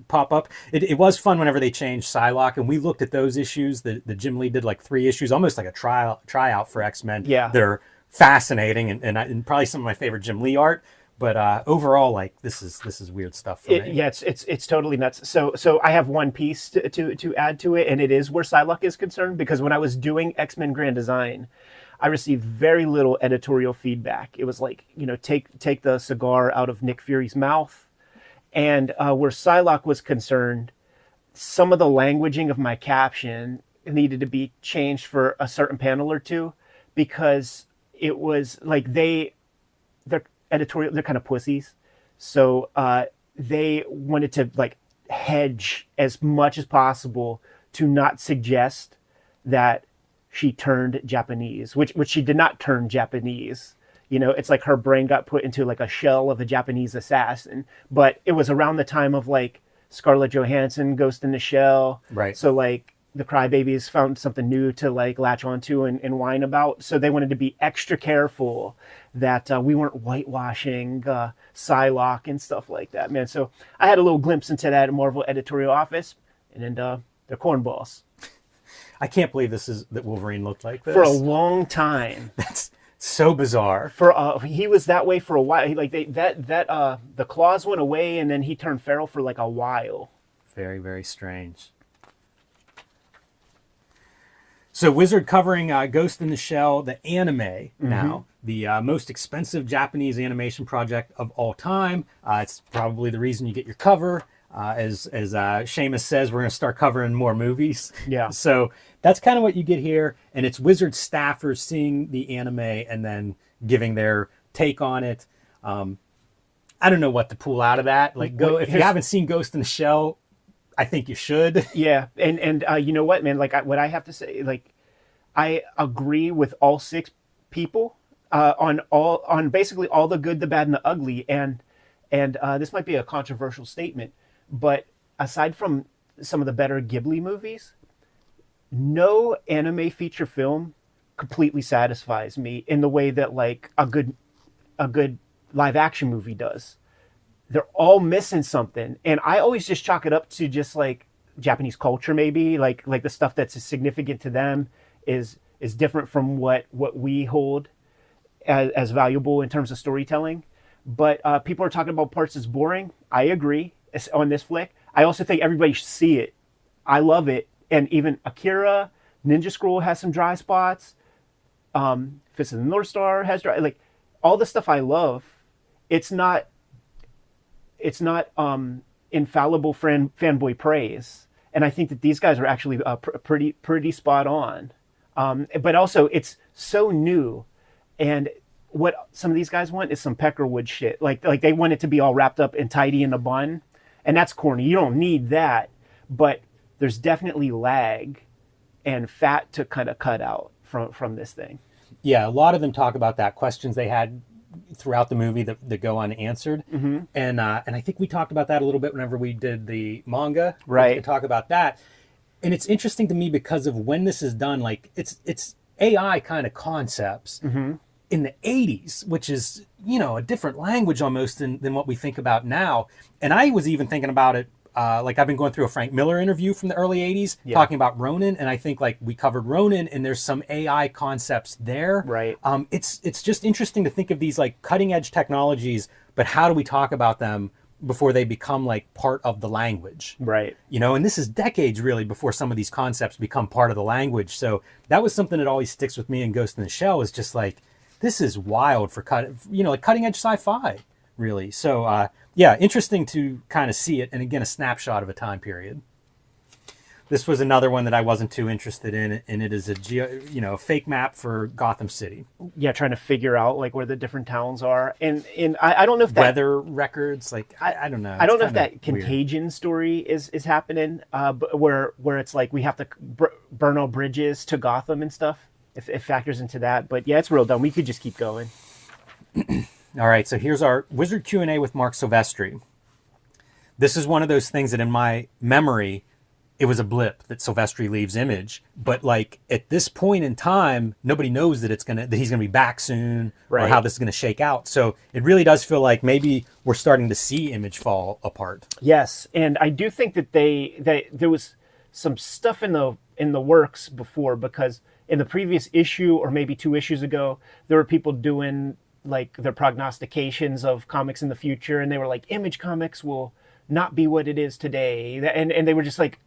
pop-up. It was fun whenever they changed Psylocke, and we looked at those issues. The Jim Lee did like 3 issues, almost like a tryout for X-Men. Yeah. They're fascinating and probably some of my favorite Jim Lee art. But overall, like, this is weird stuff for me. Yeah, it's totally nuts. So I have one piece to add to it, and it is where Psylocke is concerned, because when I was doing X-Men Grand Design, I received very little editorial feedback. It was like, you know, take the cigar out of Nick Fury's mouth. And where Psylocke was concerned, some of the languaging of my caption needed to be changed for a certain panel or two, because it was like they're editorial, they're kind of pussies. So they wanted to like hedge as much as possible to not suggest that she turned Japanese, which she did not turn Japanese. You know, it's like her brain got put into like a shell of a Japanese assassin. But it was around the time of like Scarlett Johansson, Ghost in the Shell. Right. So like the Crybabies found something new to like latch onto and whine about. So they wanted to be extra careful that we weren't whitewashing Psylocke and stuff like that, man. So I had a little glimpse into that Marvel editorial office, and then they're cornballs. I can't believe that Wolverine looked like this. For a long time. That's so bizarre. He was that way for a while. The claws went away, and then he turned feral for like a while. Very, very strange. So Wizard covering Ghost in the Shell, the anime now. the most expensive Japanese animation project of all time. It's probably the reason you get your cover. As Seamus says, we're going to start covering more movies. Yeah. So that's kind of what you get here. And it's Wizard staffers seeing the anime and then giving their take on it. I don't know what to pull out of that. Like, if you haven't seen Ghost in the Shell, I think you should. Yeah. And you know what, man? Like, what I have to say, like, I agree with all 6 people on basically all the good, the bad, and the ugly. And this might be a controversial statement, but aside from some of the better Ghibli movies, no anime feature film completely satisfies me in the way that like a good live action movie does. They're all missing something, and I always just chalk it up to just like Japanese culture, maybe like the stuff that's significant to them is different from what we hold as valuable in terms of storytelling. But people are talking about parts as boring. I agree on this flick. I also think everybody should see it. I love it. And even Akira, Ninja Scroll has some dry spots. Fist of the North Star has dry, like all the stuff I love. It's not infallible fanboy praise. And I think that these guys are actually pretty spot on. But also it's so new, and what some of these guys want is some Peckerwood shit. Like they want it to be all wrapped up and tidy in a bun, and that's corny. You don't need that, but there's definitely lag and fat to kind of cut out from this thing. Yeah, a lot of them talk about that, questions they had throughout the movie that go unanswered. Mm-hmm. And I think we talked about that a little bit whenever we did the manga. Right. We talk about that. And it's interesting to me because of when this is done, like it's AI kind of concepts in the 80s, which is, a different language almost than what we think about now. And I was even thinking about it, like I've been going through a Frank Miller interview from the early 80s talking about Ronin, and I think like we covered Ronin and there's some AI concepts there. Right. It's just interesting to think of these like cutting edge technologies, but how do we talk about them before they become like part of the language? Right. And this is decades really before some of these concepts become part of the language. So that was something that always sticks with me in Ghost in the Shell, is just like, this is wild for like cutting edge sci-fi, really. So yeah, interesting to kind of see it. And again, a snapshot of a time period. This was another one that I wasn't too interested in, and it is a fake map for Gotham City. Yeah, trying to figure out like where the different towns are, and I don't know if that weather records, like I don't know. I don't know if that Contagion story is happening, but where it's like we have to burn all bridges to Gotham and stuff. If it factors into that, but yeah, it's real dumb. We could just keep going. All right, so here's our Wizard Q&A with Mark Silvestri. This is one of those things that in my memory, it was a blip that Silvestri leaves Image, but like at this point in time, nobody knows that he's gonna be back soon, or how this is gonna shake out. So it really does feel like maybe we're starting to see Image fall apart. Yes, and I do think that there was some stuff in the works before, because in the previous issue, or maybe 2 issues ago, there were people doing like their prognostications of comics in the future, and they were like, Image Comics will not be what it is today, and they were just like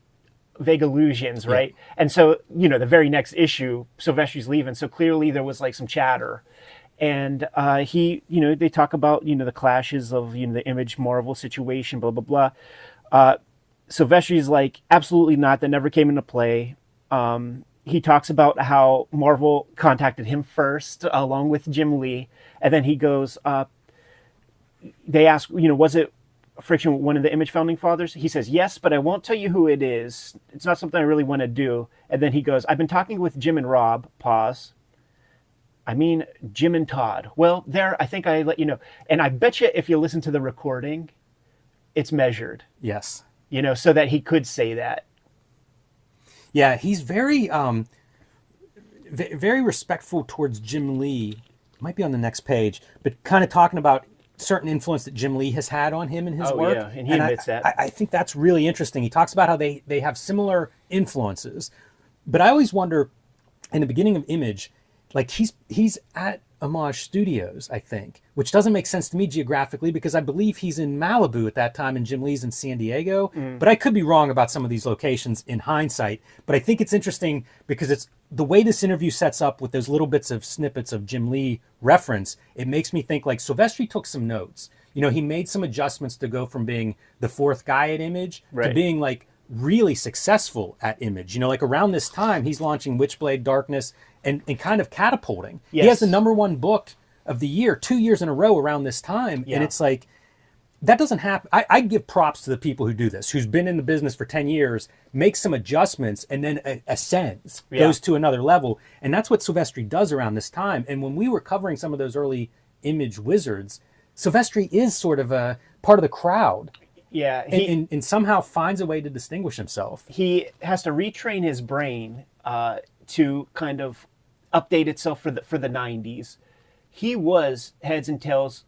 vague illusions, right? Yeah. And so, the very next issue, Silvestri's leaving, so clearly there was like some chatter, and they talk about the clashes of the Image Marvel situation, blah blah blah. Silvestri's like, absolutely not, that never came into play. He talks about how Marvel contacted him first, along with Jim Lee, and then he goes, they ask, was it friction with one of the Image founding fathers? He says, yes, but I won't tell you who it is. It's not something I really want to do. And then he goes, I've been talking with Jim and Rob, pause. I mean, Jim and Todd. Well, there, I think I let you know. And I bet you if you listen to the recording, it's measured. Yes. So that he could say that. Yeah, he's very, very respectful towards Jim Lee. Might be on the next page, but kind of talking about certain influence that Jim Lee has had on him in his work. Yeah, and he admits that. I think that's really interesting. He talks about how they have similar influences, but I always wonder, in the beginning of Image, like he's at Homage Studios, I think, which doesn't make sense to me geographically because I believe he's in Malibu at that time and Jim Lee's in San Diego. But I could be wrong about some of these locations in hindsight. But I think it's interesting because it's the way this interview sets up with those little bits of snippets of Jim Lee reference. It makes me think like Silvestri took some notes. You know, he made some adjustments to go from being the fourth guy at Image to being like really successful at Image. You know, like around this time, he's launching Witchblade Darkness and kind of catapulting. Yes. He has the #1 book of the year 2 years in a row around this time. And it's like, that doesn't happen. I give props to the people who do this, who's been in the business for 10 years, makes some adjustments, and then ascends, goes to another level. And that's what Silvestri does around this time. And when we were covering some of those early Image wizards, Silvestri is sort of a part of the crowd. Yeah. And somehow finds a way to distinguish himself. He has to retrain his brain to kind of update itself for the 90s. He was, heads and tails,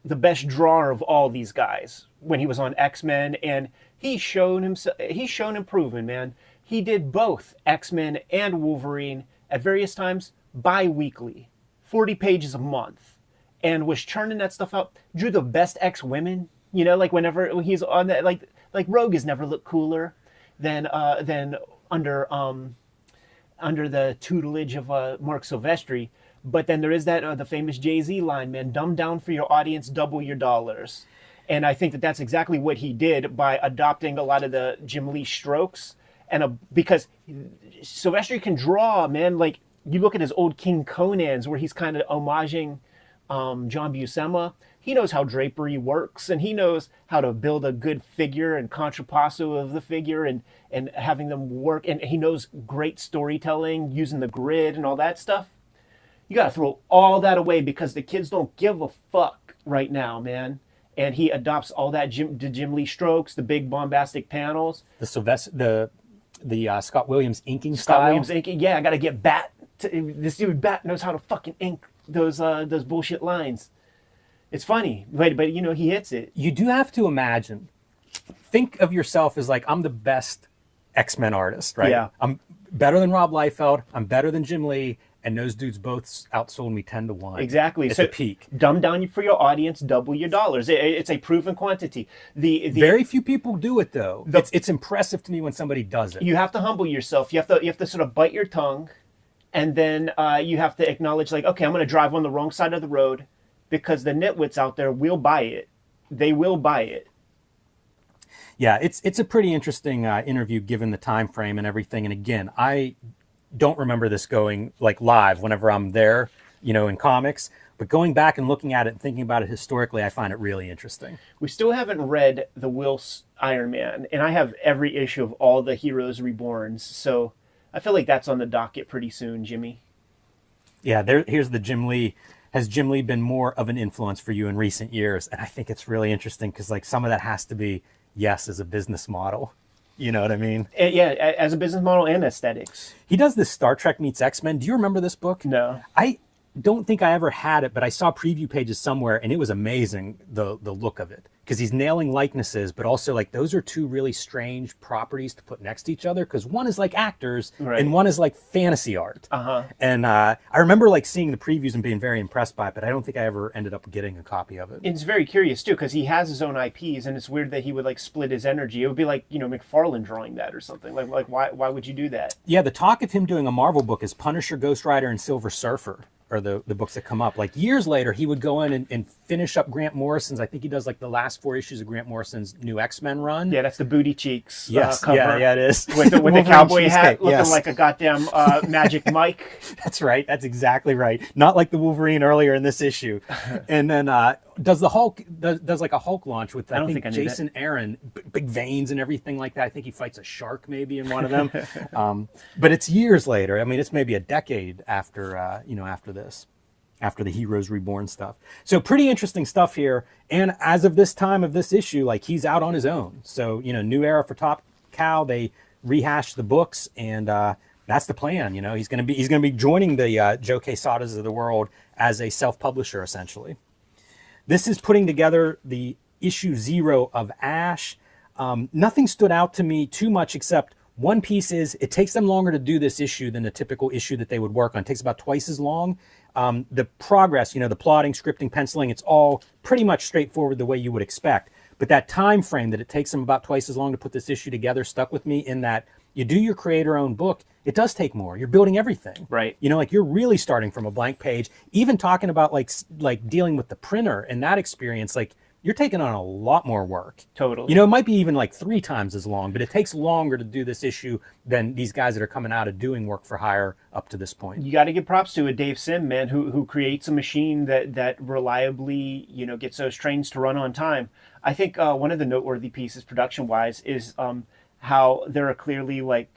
the best drawer of all these guys when he was on X-Men, and he's shown improvement, man. He did both X-Men and Wolverine at various times bi-weekly, 40 pages a month, and was churning that stuff out. Drew the best X-Women, you know, like whenever he's on that, like Rogue has never looked cooler than under the tutelage of Mark Silvestri. But then there is that the famous Jay-Z line, man, dumb down for your audience, double your dollars. And I think that that's exactly what he did by adopting a lot of the Jim Lee strokes. And because Silvestri can draw, man, like you look at his old King Conans where he's kind of homaging John Buscema. He knows how drapery works, and he knows how to build a good figure and contrapasso of the figure and having them work. And he knows great storytelling, using the grid and all that stuff. You got to throw all that away because the kids don't give a fuck right now, man. And he adopts all that Jim Lee strokes, the big bombastic panels. The Scott Williams inking style. Scott Williams inking, yeah. I got to get Bat. This dude Bat knows how to fucking ink those bullshit lines. It's funny, but you know he hits it. You do have to imagine. Think of yourself as like, I'm the best X-Men artist, right? Yeah. I'm better than Rob Liefeld. I'm better than Jim Lee. And those dudes both outsold me 10-1. Exactly. It's so a peak. Dumb down for your audience, double your dollars. It's a proven quantity. The very few people do it though. It's impressive to me when somebody does it. You have to humble yourself. You have to sort of bite your tongue, and then you have to acknowledge like, okay, I'm going to drive on the wrong side of the road, because the nitwits out there will buy it. They will buy it. Yeah, it's a pretty interesting interview given the time frame and everything. And again, I don't remember this going like live whenever I'm there, you know, in comics, but going back and looking at it and thinking about it historically, I find it really interesting. We still haven't read the Wills Iron Man, and I have every issue of all the Heroes Reborns, so I feel like that's on the docket pretty soon, Jimmy. Yeah, here's the Jim Lee. Has Jim Lee been more of an influence for you in recent years? And I think it's really interesting because like some of that has to be, yes, as a business model. You know what I mean? Yeah, as a business model and aesthetics. He does this Star Trek meets X-Men. Do you remember this book? No. I don't think I ever had it, but I saw preview pages somewhere, and it was amazing, the look of it. Because he's nailing likenesses, but also like those are two really strange properties to put next to each other, because one is like actors, and one is like fantasy art. And I remember like seeing the previews and being very impressed by it, but I don't think I ever ended up getting a copy of it. It's very curious too, because he has his own IPs, and it's weird that he would like split his energy. It would be like, you know, McFarlane drawing that or something. Like why would you do that? Yeah, the talk of him doing a Marvel book is Punisher, Ghost Rider, and Silver Surfer are the books that come up. Like years later, he would go in and finish up Grant Morrison's. I think he does like the last 4 issues of Grant Morrison's new X-Men run. Yeah, that's the Booty Cheeks cover. Yeah, it is. With the cowboy hat looking like a goddamn Magic Mike. That's right. That's exactly right. Not like the Wolverine earlier in this issue. And then does the Hulk, does like a Hulk launch with, I think Jason Aaron, big veins and everything like that. I think he fights a shark maybe in one of them. But it's years later. I mean, it's maybe a decade after, after this. After the Heroes Reborn stuff. So pretty interesting stuff here. And as of this time of this issue, like he's out on his own. So, you know, new era for Top Cow. They rehashed the books, and that's the plan. You know, he's going to be joining the Joe Quesadas of the world as a self-publisher, essentially. This is putting together the issue 0 of Ash. Nothing stood out to me too much except one piece is it takes them longer to do this issue than a typical issue that they would work on. It takes about twice as long. The progress, the plotting, scripting, penciling, it's all pretty much straightforward the way you would expect. But that time frame that it takes them about twice as long to put this issue together stuck with me, in that you do your creator-owned book, it does take more. You're building everything. Right. Like you're really starting from a blank page. Even talking about like dealing with the printer and that experience, like you're taking on a lot more work. Totally. It might be even like 3 times as long, but it takes longer to do this issue than these guys that are coming out of doing work for hire up to this point. You got to give props to a Dave Sim, man, who creates a machine that reliably, gets those trains to run on time. I think one of the noteworthy pieces production-wise is how there are clearly like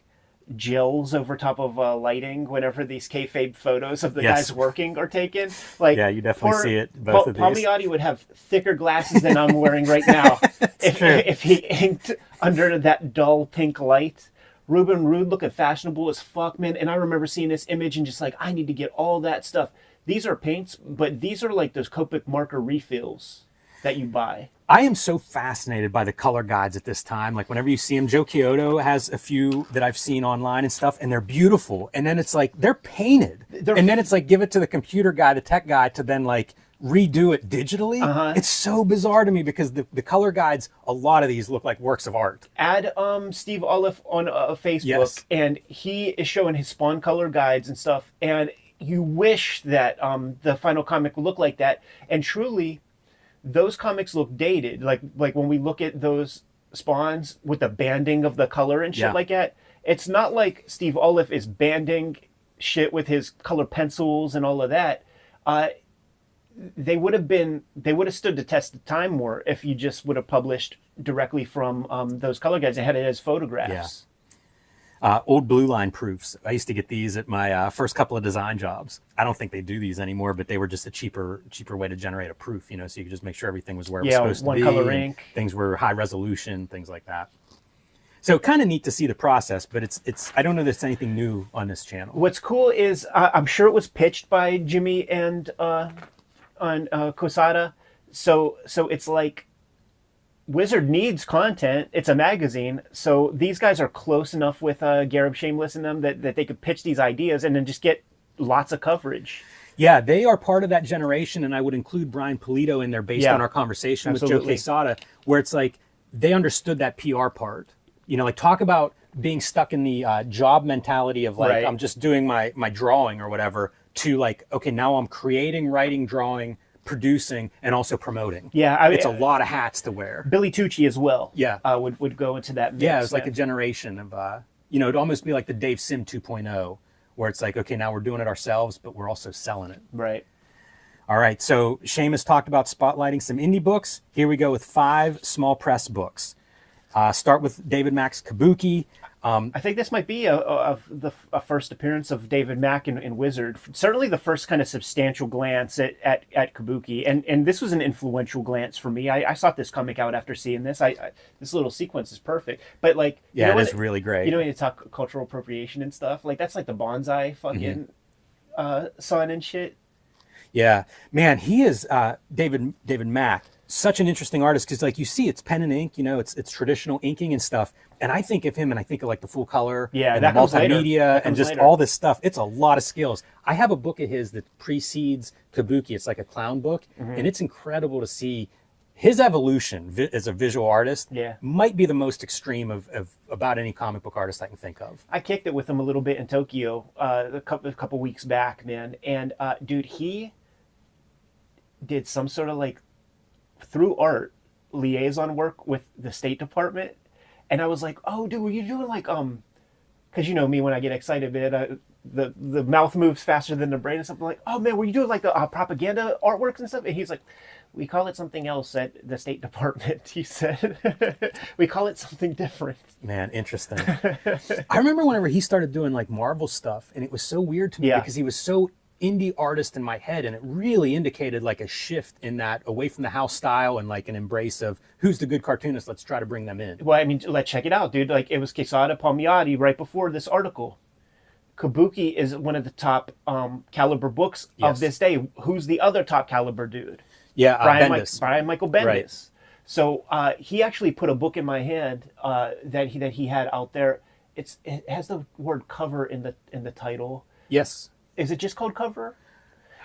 gels over top of lighting whenever these kayfabe photos of the guys working are taken. Like, yeah, you definitely see it. Both of these. Palmiotti would have thicker glasses than I'm wearing right now if he inked under that dull pink light. Ruben Rude looking fashionable as fuck, man. And I remember seeing this image and just like, I need to get all that stuff. These are paints, but these are like those Copic marker refills that you buy. I am so fascinated by the color guides at this time. Like whenever you see them, Joe Kyoto has a few that I've seen online and stuff, and they're beautiful. And then it's like, they're painted. And then it's like, give it to the computer guy, the tech guy, to then like redo it digitally. It's so bizarre to me because the color guides, a lot of these look like works of art. Add Steve Olive on Facebook, and he is showing his Spawn color guides and stuff. And you wish that the final comic would look like that. And truly, those comics look dated. Like when we look at those Spawns with the banding of the color and shit like that, it's not like Steve Olive is banding shit with his color pencils and all of that. They would have stood the test of time more if you just would have published directly from those color guides and had it as photographs. Old Blue Line proofs. I used to get these at my first couple of design jobs. I don't think they do these anymore, but they were just a cheaper way to generate a proof, so you could just make sure everything was where it was supposed to be. One color ink. Things were high resolution, things like that. So kind of neat to see the process, but it's I don't know if there's anything new on this channel. What's cool is I'm sure it was pitched by Jimmy and Kosada. So it's like Wizard needs content. It's a magazine. So these guys are close enough with Gareb Shameless and them that they could pitch these ideas and then just get lots of coverage. Yeah, they are part of that generation, and I would include Brian Polito in there based on our conversation with Joe Quesada, where it's like they understood that PR part. Like talk about being stuck in the job mentality of like, I'm just doing my drawing or whatever, to like, okay, now I'm creating, writing, drawing, producing, and also promoting. Yeah, it's a lot of hats to wear. Billy Tucci as well. Yeah, would go into that mix. Yeah, it's like a generation of it'd almost be like the Dave Sim 2.0, where it's like, okay, now we're doing it ourselves, but we're also selling it. Right. All right, so Seamus talked about spotlighting some indie books. Here we go with 5 small press books. Start with David Mack's Kabuki. I think this might be a first appearance of David Mack in Wizard. Certainly the first kind of substantial glance at Kabuki. And this was an influential glance for me. I sought this comic out after seeing this. This little sequence is perfect. But like, yeah, it is really great. When you talk cultural appropriation and stuff, like that's like the bonsai fucking son and shit. Yeah, man, he is David Mack. Such an interesting artist because, like, you see, it's pen and ink. It's traditional inking and stuff. And I think of him, and I think of like the full color, and the multimedia, and just all this stuff. It's a lot of skills. I have a book of his that precedes Kabuki. It's like a clown book, and it's incredible to see his evolution as a visual artist. Might be the most extreme of about any comic book artist I can think of. I kicked it with him a little bit in Tokyo a couple weeks back, man. And dude, he did some sort of like, through art, liaison work with the State Department. And I was like, oh, dude, were you doing like, because you know me, when I get excited, man, the mouth moves faster than the brain and something. Like, oh, man, were you doing like the propaganda artworks and stuff? And he's like, we call it something else at the State Department, he said. We call it something different. Man, interesting. I remember whenever he started doing like Marvel stuff, and it was so weird to me because he was so indie artist in my head, and it really indicated like a shift in that away from the house style and like an embrace of who's the good cartoonist, let's try to bring them in. Well, I mean, let's check it out, dude. Like, it was Quesada, Palmiotti right before this article. Kabuki is one of the top caliber books of this day. Who's the other top caliber dude? Yeah, Brian Michael Bendis. Right. So he actually put a book in my hand that he had out there. It has the word cover in the title. Yes. Is it just called Cover?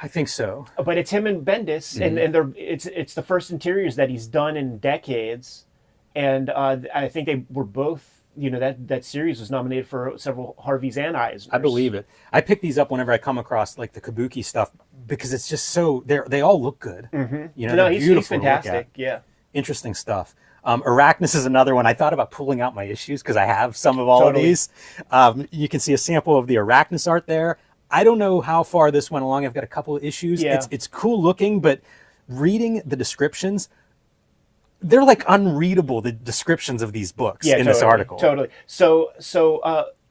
I think so. But it's him and Bendis, and it's the first interiors that he's done in decades, and I think they were both. That series was nominated for several Harveys and Eisners. I believe it. I pick these up whenever I come across like the Kabuki stuff because it's just so they all look good. He's fantastic. Yeah, interesting stuff. Arachnus is another one. I thought about pulling out my issues because I have some of all of these. You can see a sample of the Arachnus art there. I don't know how far this went along. I've got a couple of issues. Yeah. It's cool looking, but reading the descriptions, they're like unreadable, the descriptions of these books in this article. Totally. So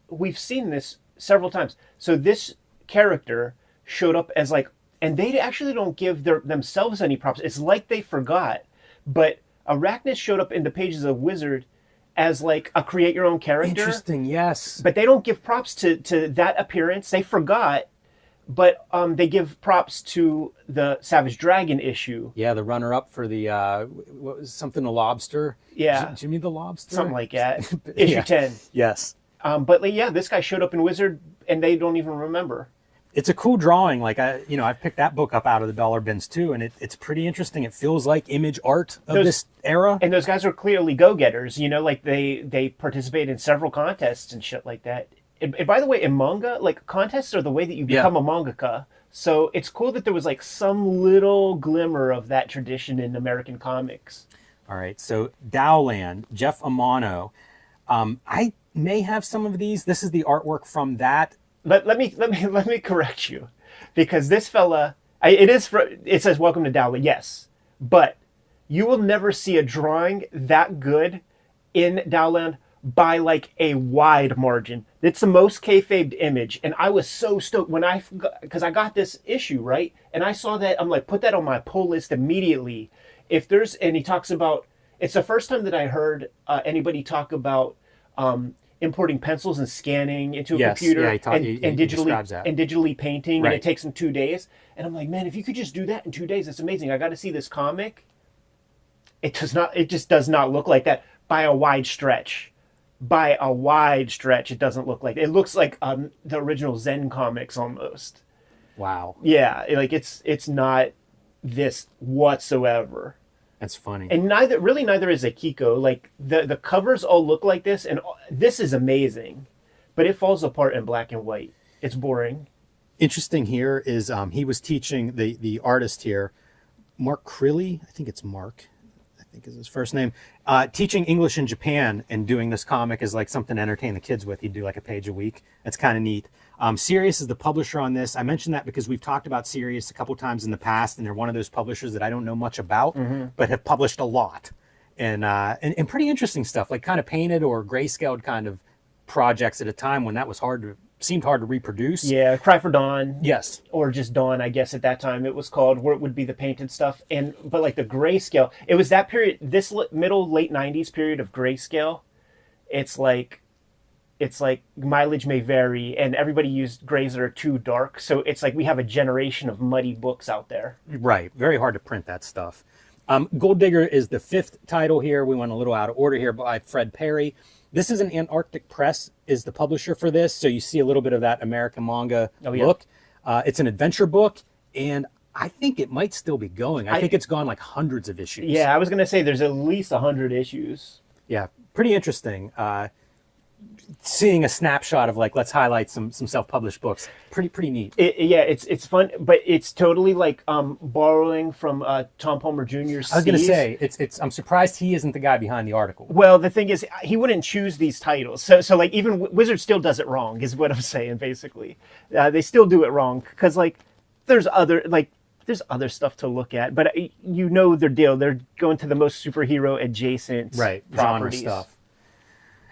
we've seen this several times. So this character showed up as like, and they actually don't give themselves any props. It's like they forgot. But Arachnus showed up in the pages of Wizard as like a create your own character. Interesting, yes. But they don't give props to that appearance. They forgot. But they give props to the Savage Dragon issue. Yeah, the runner-up for the, what was something, the Lobster? Yeah. Jimmy the Lobster? Something like that. Issue 10. Yes. But this guy showed up in Wizard, and they don't even remember. It's a cool drawing. Like, I've picked that book up out of the dollar bins, too, and it's pretty interesting. It feels like image art of this era. And those guys are clearly go-getters. Like, they participate in several contests and shit like that. And by the way, in manga, like contests are the way that you become a mangaka. So it's cool that there was like some little glimmer of that tradition in American comics. All right. So Dowland, Jeff Amano. I may have some of these. This is the artwork from that. Let me correct you, because this fella, it says welcome to Dowland, yes, but you will never see a drawing that good in Dowland by like a wide margin. It's the most kayfabed image, and I was so stoked when because I got this issue, right, and I saw that. I'm like, put that on my pull list immediately. And he talks about, it's the first time that I heard anybody talk about importing pencils and scanning into a computer and digitally painting, and it takes them 2 days. And I'm like, man, if you could just do that in 2 days, it's amazing. I got to see this comic. It just does not look like that by a wide stretch. By a wide stretch, it doesn't look like it. It looks like the original Zen comics almost. Wow. Yeah, like it's not this whatsoever. That's funny. And neither is Akiko. Like the covers all look like this, and this is amazing, but it falls apart in black and white. It's boring. Interesting here is he was teaching the artist here, Mark Crilly. I think it's Mark. I think is his first name. Teaching English in Japan and doing this comic is like something to entertain the kids with. He'd do like a page a week. That's kind of neat. Sirius is the publisher on this. I mentioned that because we've talked about Sirius a couple times in the past, and they're one of those publishers that I don't know much about, but have published a lot. And pretty interesting stuff, like kind of painted or grayscaled kind of projects at a time when that was seemed hard to reproduce. Yeah, Cry for Dawn. Yes. Or just Dawn, I guess at that time it was called, where it would be the painted stuff. But like the grayscale, it was that period, this late 90s period of grayscale. It's like mileage may vary, and everybody used grays that are too dark. So it's like we have a generation of muddy books out there. Right. Very hard to print that stuff. Gold Digger is the 5th title here. We went a little out of order here by Fred Perry. This is an Antarctic Press is the publisher for this. So you see a little bit of that American manga look. It's an adventure book, and I think it might still be going. I think it's gone like hundreds of issues. Yeah, I was going to say there's at least 100 issues. Yeah, pretty interesting. Seeing a snapshot of like, let's highlight some self-published books. Pretty neat. It's fun, but it's totally like borrowing from Tom Palmer Jr.'s. I was going to say, I'm surprised he isn't the guy behind the article. Well, the thing is, he wouldn't choose these titles. So like even Wizard still does it wrong, is what I'm saying. Basically, they still do it wrong because like there's other stuff to look at, but you know their deal. They're going to the most superhero adjacent properties. Genre stuff.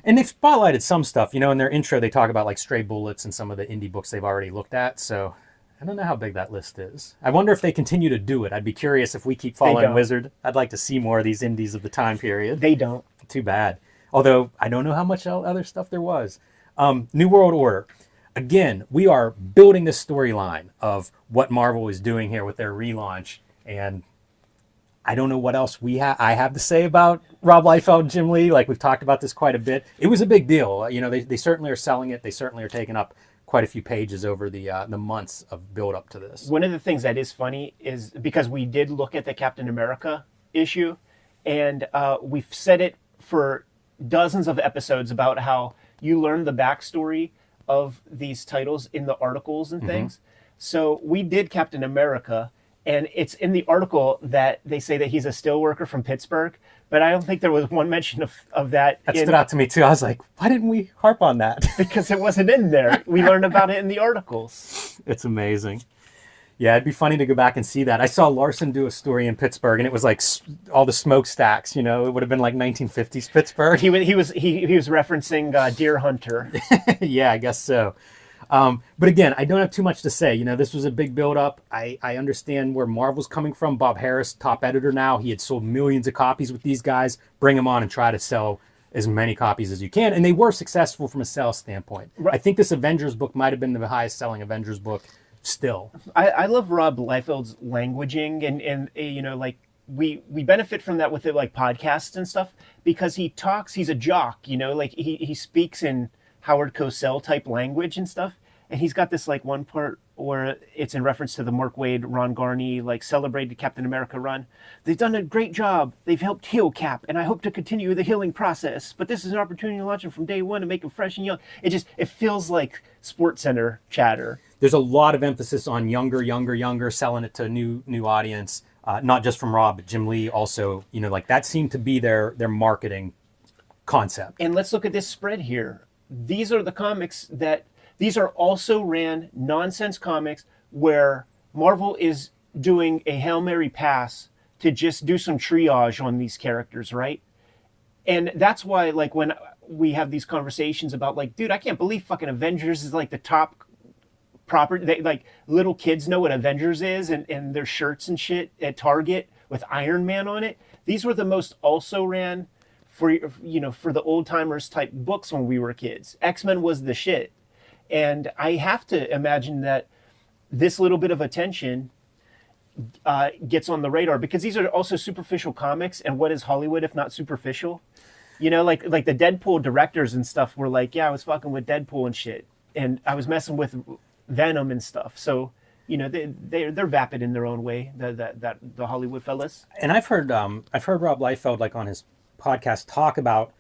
And they've spotlighted some stuff, in their intro they talk about like Stray Bullets and some of the indie books they've already looked at. So I don't know how big that list is. I wonder if they continue to do it. I'd be curious if we keep following Wizard. I'd like to see more of these indies of the time period. They don't. Too bad. Although I don't know how much other stuff there was. New World Order. Again, we are building this storyline of what Marvel is doing here with their relaunch. And I don't know what else I have to say about Rob Liefeld and Jim Lee. Like, we've talked about this quite a bit. It was a big deal. They certainly are selling it. They certainly are taking up quite a few pages over the months of build up to this. One of the things that is funny is because we did look at the Captain America issue, and we've said it for dozens of episodes about how you learn the backstory of these titles in the articles and things. So we did Captain America, and it's in the article that they say that he's a steel worker from Pittsburgh, but I don't think there was one mention of that. That stood out to me too. I was like, why didn't we harp on that? Because it wasn't in there. We learned about it in the articles. It's amazing. Yeah, it'd be funny to go back and see that. I saw Larson do a story in Pittsburgh, and it was like all the smokestacks. You know, it would have been like 1950s Pittsburgh. He was referencing Deer Hunter. Yeah, I guess so. But again, I don't have too much to say. You know, this was a big build-up. I understand where Marvel's coming from. Bob Harris, top editor now. He had sold millions of copies with these guys. Bring them on and try to sell as many copies as you can. And they were successful from a sales standpoint. Right. I think this Avengers book might have been the highest-selling Avengers book still. I love Rob Liefeld's languaging, and you know, like we benefit from that with it, like podcasts and stuff, because he's a jock, you know, like he speaks in Howard Cosell type language and stuff. And he's got this like one part where it's in reference to the Mark Waid, Ron Garney, like celebrated Captain America run. They've done a great job. They've helped heal Cap, and I hope to continue the healing process. But this is an opportunity to launch him from day one and make him fresh and young. It feels like Sports Center chatter. There's a lot of emphasis on younger, selling it to a new audience. Not just from Rob, but Jim Lee also. You know, like that seemed to be their marketing concept. And let's look at this spread here. These are the comics that. These are also ran nonsense comics where Marvel is doing a Hail Mary pass to just do some triage on these characters, right? And that's why, like, when we have these conversations about, like, dude, I can't believe fucking Avengers is, like, the top property. Like, little kids know what Avengers is, and their shirts and shit at Target with Iron Man on it. These were the most also ran for, you know, for the old-timers type books when we were kids. X-Men was the shit. And I have to imagine that this little bit of attention gets on the radar, because these are also superficial comics. And what is Hollywood if not superficial? You know, like the Deadpool directors and stuff were like, yeah, I was fucking with Deadpool and shit, and I was messing with Venom and stuff. So, you know, they're vapid in their own way. The Hollywood fellas. And I've heard Rob Liefeld, like on his podcast, talk about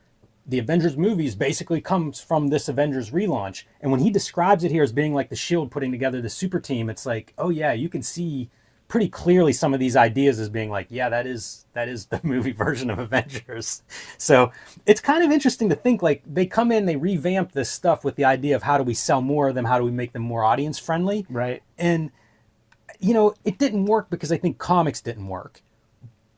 the Avengers movies basically comes from this Avengers relaunch. And when he describes it here as being like the Shield putting together the super team, it's like, oh yeah, you can see pretty clearly some of these ideas as being like, yeah, that is the movie version of Avengers. So it's kind of interesting to think, like, they come in, they revamp this stuff with the idea of how do we sell more of them? How do we make them more audience friendly? Right. And, you know, it didn't work because I think comics didn't work.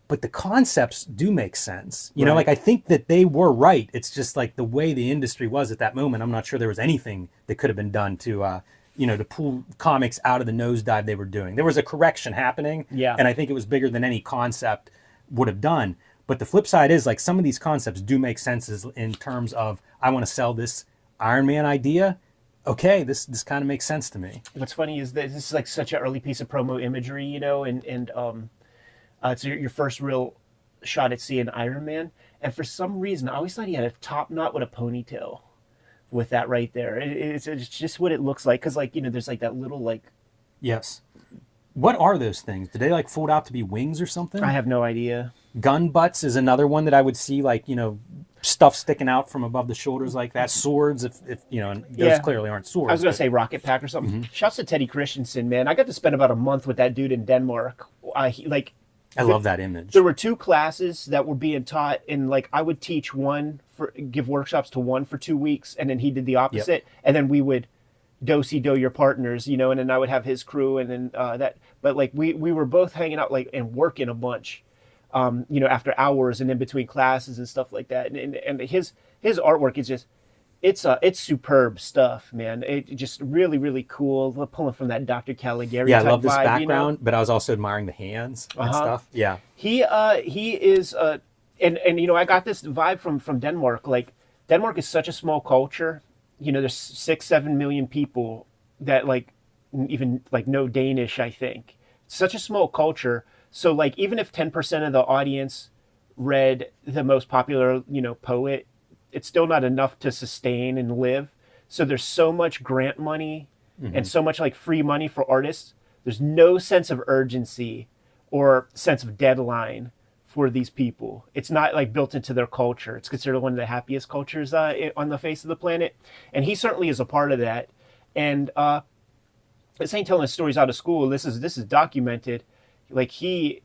But the concepts do make sense. You know, like, I think that they were right. It's just like the way the industry was at that moment. I'm not sure there was anything that could have been done to, you know, to pull comics out of the nosedive they were doing. There was a correction happening. Yeah. And I think it was bigger than any concept would have done. But the flip side is, like, some of these concepts do make sense in terms of, I want to sell this Iron Man idea. Okay, this kind of makes sense to me. What's funny is that this is like such an early piece of promo imagery, you know, and it's your first real shot at seeing Iron Man. And for some reason, I always thought he had a top knot with a ponytail with that right there. It's just what it looks like. Because, like, you know, there's like that little, like... Yes. What are those things? Do they, like, fold out to be wings or something? I have no idea. Gun butts is another one that I would see, like, you know, stuff sticking out from above the shoulders like that. Swords, if you know, and those clearly aren't swords. I was going to say rocket pack or something. Shouts to Teddy Christensen, man. I got to spend about a month with that dude in Denmark. I love that image. There were 2 classes that were being taught, and like I would teach give workshops to one for 2 weeks, and then he did the opposite. Yep. And then we would do your partners, you know, and then I would have his crew, and then but like we were both hanging out, like, and working a bunch, you know, after hours and in between classes and stuff like that. And his artwork is just, it's superb stuff, man. It just really, really cool. We're pulling from that Dr. Caligari. Yeah, I love this vibe, background, you know? but I was also admiring the hands and stuff. Yeah. He is and you know, I got this vibe from Denmark. Like, Denmark is such a small culture. You know, there's 6-7 million people that like even like know Danish, I think. Such a small culture. So like, even if 10% of the audience read the most popular, you know, poet, it's still not enough to sustain and live. So there's so much grant money and so much like free money for artists, there's no sense of urgency or sense of deadline for these people. It's not like built into their culture. It's considered one of the happiest cultures on the face of the planet. And he certainly is a part of that. And this ain't telling stories out of school. This is documented. Like he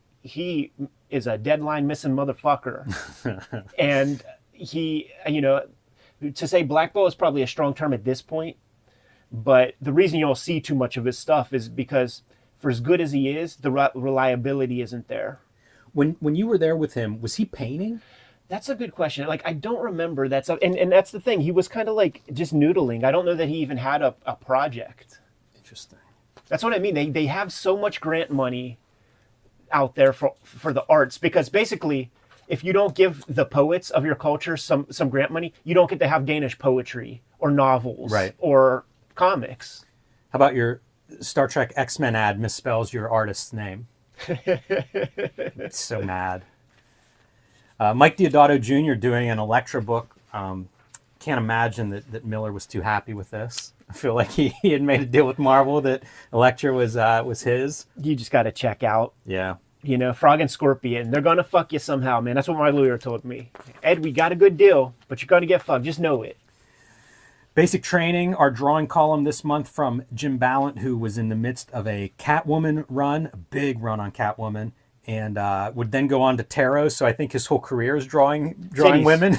is a deadline missing motherfucker. And he, to say blackball is probably a strong term at this point. But the reason you don't see too much of his stuff is because for as good as he is, the reliability isn't there. When you were there with him, was he painting? That's a good question. Like, I don't remember that stuff. And that's the thing. He was kind of like just noodling. I don't know that he even had a project. Interesting. That's what I mean. They have so much grant money out there for the arts, because basically, if you don't give the poets of your culture some grant money, you don't get to have Danish poetry or novels or comics. How about your Star Trek X-Men ad misspells your artist's name? It's so mad. Mike Deodato Jr. doing an Elektra book. Can't imagine that Miller was too happy with this. I feel like he had made a deal with Marvel that Elektra was his. You just got to check out. Yeah. Frog and Scorpion, they're going to fuck you somehow, man. That's what my lawyer told me. Ed, we got a good deal, but you're going to get fucked. Just know it. Basic Training, our drawing column this month from Jim Ballant, who was in the midst of a Catwoman run, a big run on Catwoman, and would then go on to Tarot. So I think his whole career is drawing Titties. women.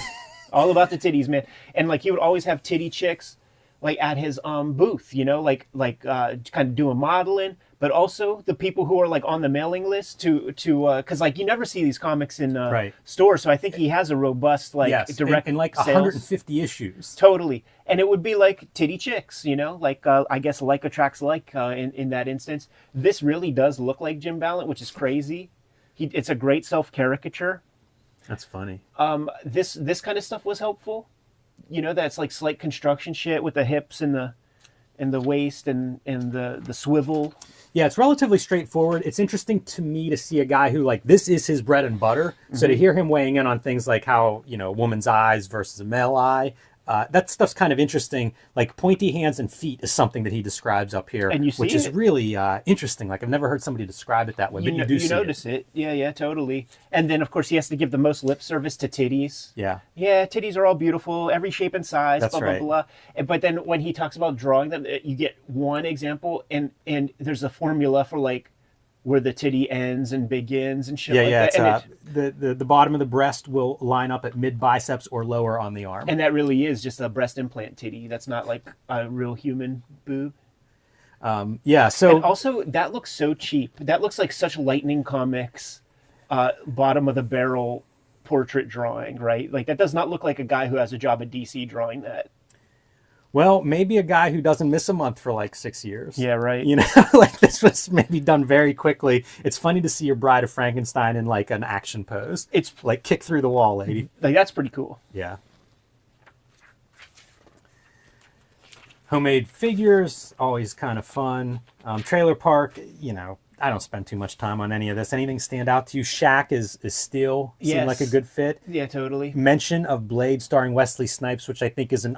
All about the titties, man. And like he would always have titty chicks like at his booth, kind of doing modeling, but also the people who are like on the mailing list to because like you never see these comics in stores. So I think he has a robust direct in like sales. 150 issues. Totally. And it would be like titty chicks, I guess like attracts like in that instance. This really does look like Jim Ballant, which is crazy. It's a great self-caricature. That's funny. This kind of stuff was helpful. That's like slight construction shit with the hips and the waist and the swivel. Yeah, it's relatively straightforward. It's interesting to me to see a guy who, like, this is his bread and butter. So to hear him weighing in on things like how, a woman's eyes versus a male eye, that stuff's kind of interesting. Like pointy hands and feet is something that he describes up here, and you see which is really interesting. Like I've never heard somebody describe it that way, but you do see notice it. Yeah, totally. And then of course he has to give the most lip service to titties. Yeah, titties are all beautiful, every shape and size. That's blah, right. blah, blah. But then when he talks about drawing them, you get one example, and there's a formula for like where the titty ends and begins and shit like that. The bottom of the breast will line up at mid biceps or lower on the arm. And that really is just a breast implant titty. That's not like a real human boob. So and also that looks so cheap. That looks like such Lightning Comics bottom of the barrel portrait drawing, right? Like that does not look like a guy who has a job at DC drawing that. Well, maybe a guy who doesn't miss a month for like 6 years. Yeah, right. Like this was maybe done very quickly. It's funny to see your Bride of Frankenstein in like an action pose. It's like kick through the wall, lady. Like that's pretty cool. Yeah. Homemade figures, always kind of fun. Trailer Park, I don't spend too much time on any of this. Anything stand out to you? Shaq is Steel. Seemed like a good fit. Yeah, totally. Mention of Blade starring Wesley Snipes, which I think is an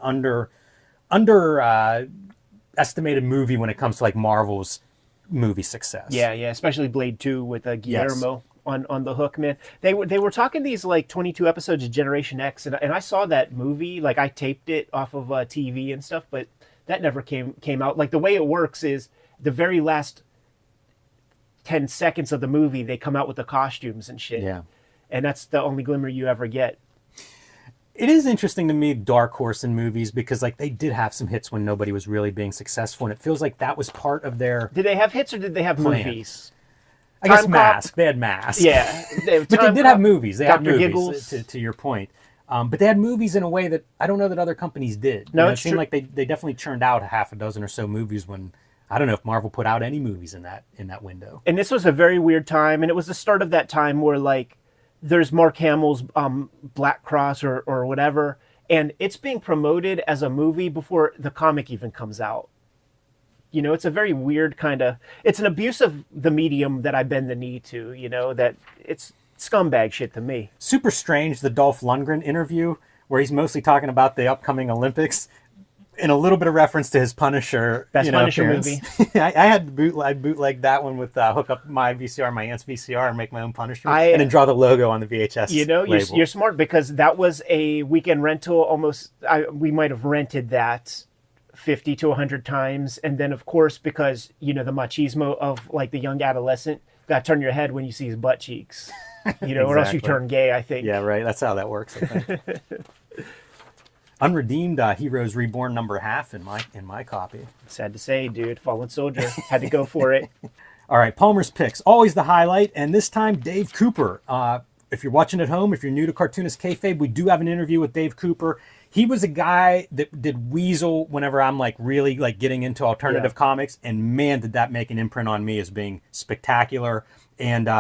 estimated movie when it comes to like Marvel's movie success. Yeah, especially Blade 2 with Guillermo on the hook, man. They were talking these like 22 episodes of Generation X, and I saw that movie, like I taped it off of TV and stuff, but that never came out. Like the way it works is the very last 10 seconds of the movie they come out with the costumes and shit. Yeah. And that's the only glimmer you ever get. It is interesting to me, Dark Horse in movies, because like they did have some hits when nobody was really being successful, and it feels like that was part of their. Did they have hits or did they have plan. Movies? I guess Mask. They had Mask. Yeah, but they did have movies. They had Dr. movies. To your point, but they had movies in a way that I don't know that other companies did. No, it seemed like they definitely churned out half a dozen or so movies when. I don't know if Marvel put out any movies in that window. And this was a very weird time, and it was the start of that time where like there's Mark Hamill's Black Cross or whatever, and it's being promoted as a movie before the comic even comes out. It's a very weird it's an abuse of the medium that I bend the knee to, that it's scumbag shit to me. Super strange, the Dolph Lundgren interview where he's mostly talking about the upcoming Olympics. in a little bit of reference to his Punisher, Best Punisher appearance. movie. I had I bootlegged that one with hook up my VCR, my aunt's VCR, and make my own Punisher, I- and then draw the logo on the VHS. label. You're smart, because that was a weekend rental. Almost, we might have rented that 50 to 100 times, and then of course, because the machismo of like the young adolescent, got to turn your head when you see his butt cheeks, or else you Exactly. turn gay. I think. Yeah, right. That's how that works, I think. Unredeemed Heroes Reborn #1/2 in my copy. Sad to say, dude. Fallen Soldier, had to go for it. All right, Palmer's picks, always the highlight, and this time Dave Cooper. If you're watching at home, if you're new to Cartoonist Kayfabe, we do have an interview with Dave Cooper. He was a guy that did Weasel whenever I'm like really like getting into alternative comics, and man, did that make an imprint on me as being spectacular and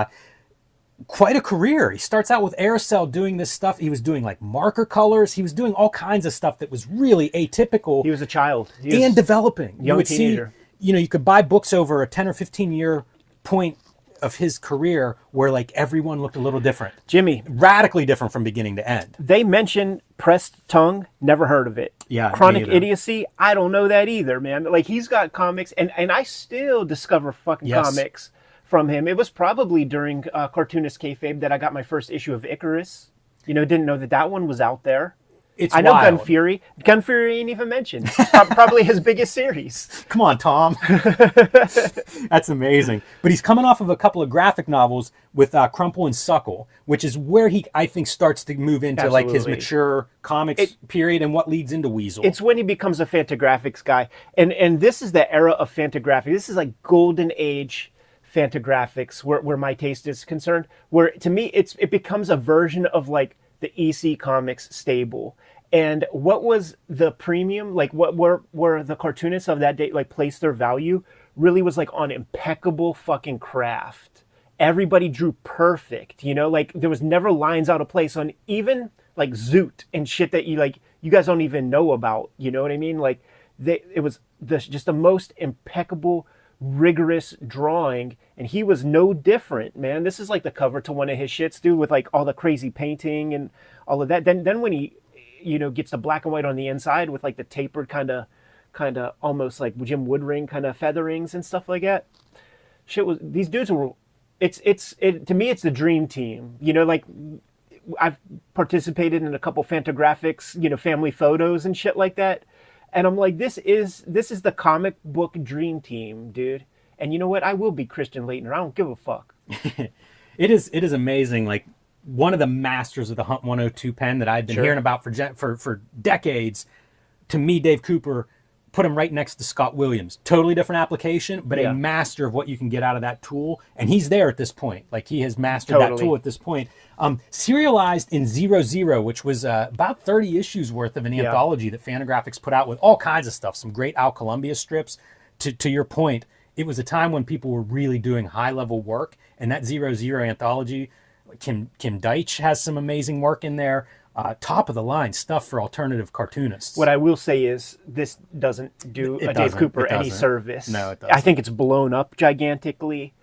quite a career. He starts out with Aerosol doing this stuff. He was doing like marker colors. He was doing all kinds of stuff that was really atypical. He was a child. And developing. Young You would teenager. see, you could buy books over a 10 or 15 year point of his career where like everyone looked a little different. Jimmy, Radically different from beginning to end. they mention Pressed Tongue, never heard of it. Yeah, me Chronic either. Idiocy, I don't know that either, man. Like, he's got comics, and I still discover fucking Yes. comics from him. It was probably during Cartoonist Kayfabe that I got my first issue of Icarus. Didn't know that one was out there. It's I know wild. Gun Fury. Gun Fury ain't even mentioned. Probably his biggest series. Come on, Tom. That's amazing. But he's coming off of a couple of graphic novels with Crumple and Suckle, which is where he, I think, starts to move into like his Absolutely. mature comics period and what leads into Weasel. It's when he becomes a Fantagraphics guy. And this is the era of Fantagraphics. This is like golden age Fantagraphics where my taste is concerned. Where to me it becomes a version of like the EC Comics stable. And what was the premium, like what were the cartoonists of that day like placed their value really was like on impeccable fucking craft. Everybody drew perfect, like there was never lines out of place on even like Zoot and shit that you guys don't even know about, you know what I mean? Like it was just the most impeccable, rigorous drawing, and he was no different, man. This is like the cover to one of his shits, dude, with like all the crazy painting and all of that. Then when he gets the black and white on the inside with like the tapered kind of almost like Jim Woodring kind of featherings and stuff like that. Shit was, these dudes were, to me it's the dream team. Like I've participated in a couple Fantagraphics, family photos and shit like that. And I'm like, this is the comic book dream team, dude. And you know what? I will be Christian Leitner. I don't give a fuck. It is amazing. Like one of the masters of the Hunt 102 pen that I've been hearing about for decades. To me, Dave Cooper put him right next to Scott Williams. Totally different application, but a master of what you can get out of that tool. And he's there at this point. Like he has mastered that tool at this point. Serialized in 00, which was about 30 issues worth of an anthology that Fantagraphics put out with all kinds of stuff. Some great Al Columbia strips. To your point, it was a time when people were really doing high-level work. And that 00 anthology, Kim Deitch has some amazing work in there. Top of the line stuff for alternative cartoonists. What I will say is this doesn't do Dave Cooper any service. No, it doesn't. I think it's blown up gigantically.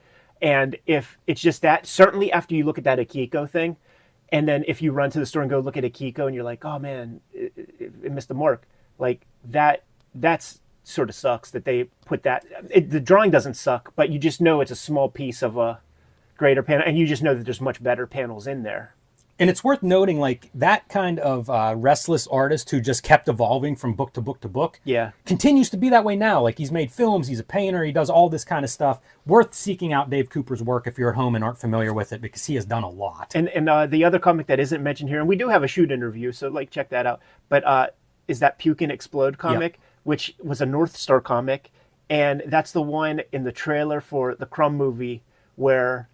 And if it's just that, certainly after you look at that Akiko thing, and then if you run to the store and go look at Akiko and you're like, oh man, it missed the mark. Like that's sort of sucks that they put that. The drawing doesn't suck, but you just know it's a small piece of a greater panel, and you just know that there's much better panels in there. And it's worth noting, like, that kind of restless artist who just kept evolving from book to book to book continues to be that way now. Like, he's made films, he's a painter, he does all this kind of stuff. Worth seeking out Dave Cooper's work if you're at home and aren't familiar with it, because he has done a lot. And the other comic that isn't mentioned here, and we do have a shoot interview, so, like, check that out. But is that Puke and Explode comic, which was a North Star comic. And that's the one in the trailer for the Crumb movie where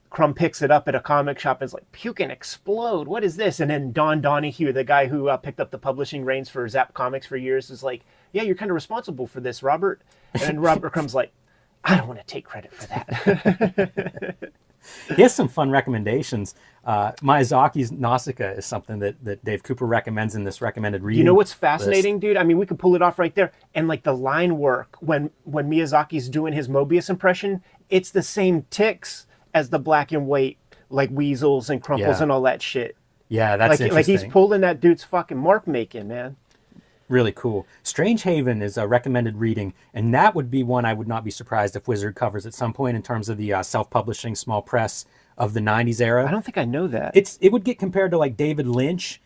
Crumb picks it up at a comic shop and is like, Puke and Explode, what is this? And then Don Donahue, the guy who picked up the publishing reins for Zap Comics for years, is like, yeah, you're kind of responsible for this, Robert. And then Robert Crumb's like, I don't want to take credit for that. He has some fun recommendations. Miyazaki's Nausicaa is something that Dave Cooper recommends in this recommended reading. You know what's fascinating, dude? I mean, we could pull it off right there. And like the line work, when Miyazaki's doing his Mobius impression, it's the same ticks as the black and white, like weasels and crumples and all that shit. Yeah, that's interesting. Like he's pulling that dude's fucking mark making, man. Really cool. Strange Haven is a recommended reading, and that would be one I would not be surprised if Wizard covers at some point in terms of the self-publishing small press of the 90s era. I don't think I know that. It would get compared to like David Lynch.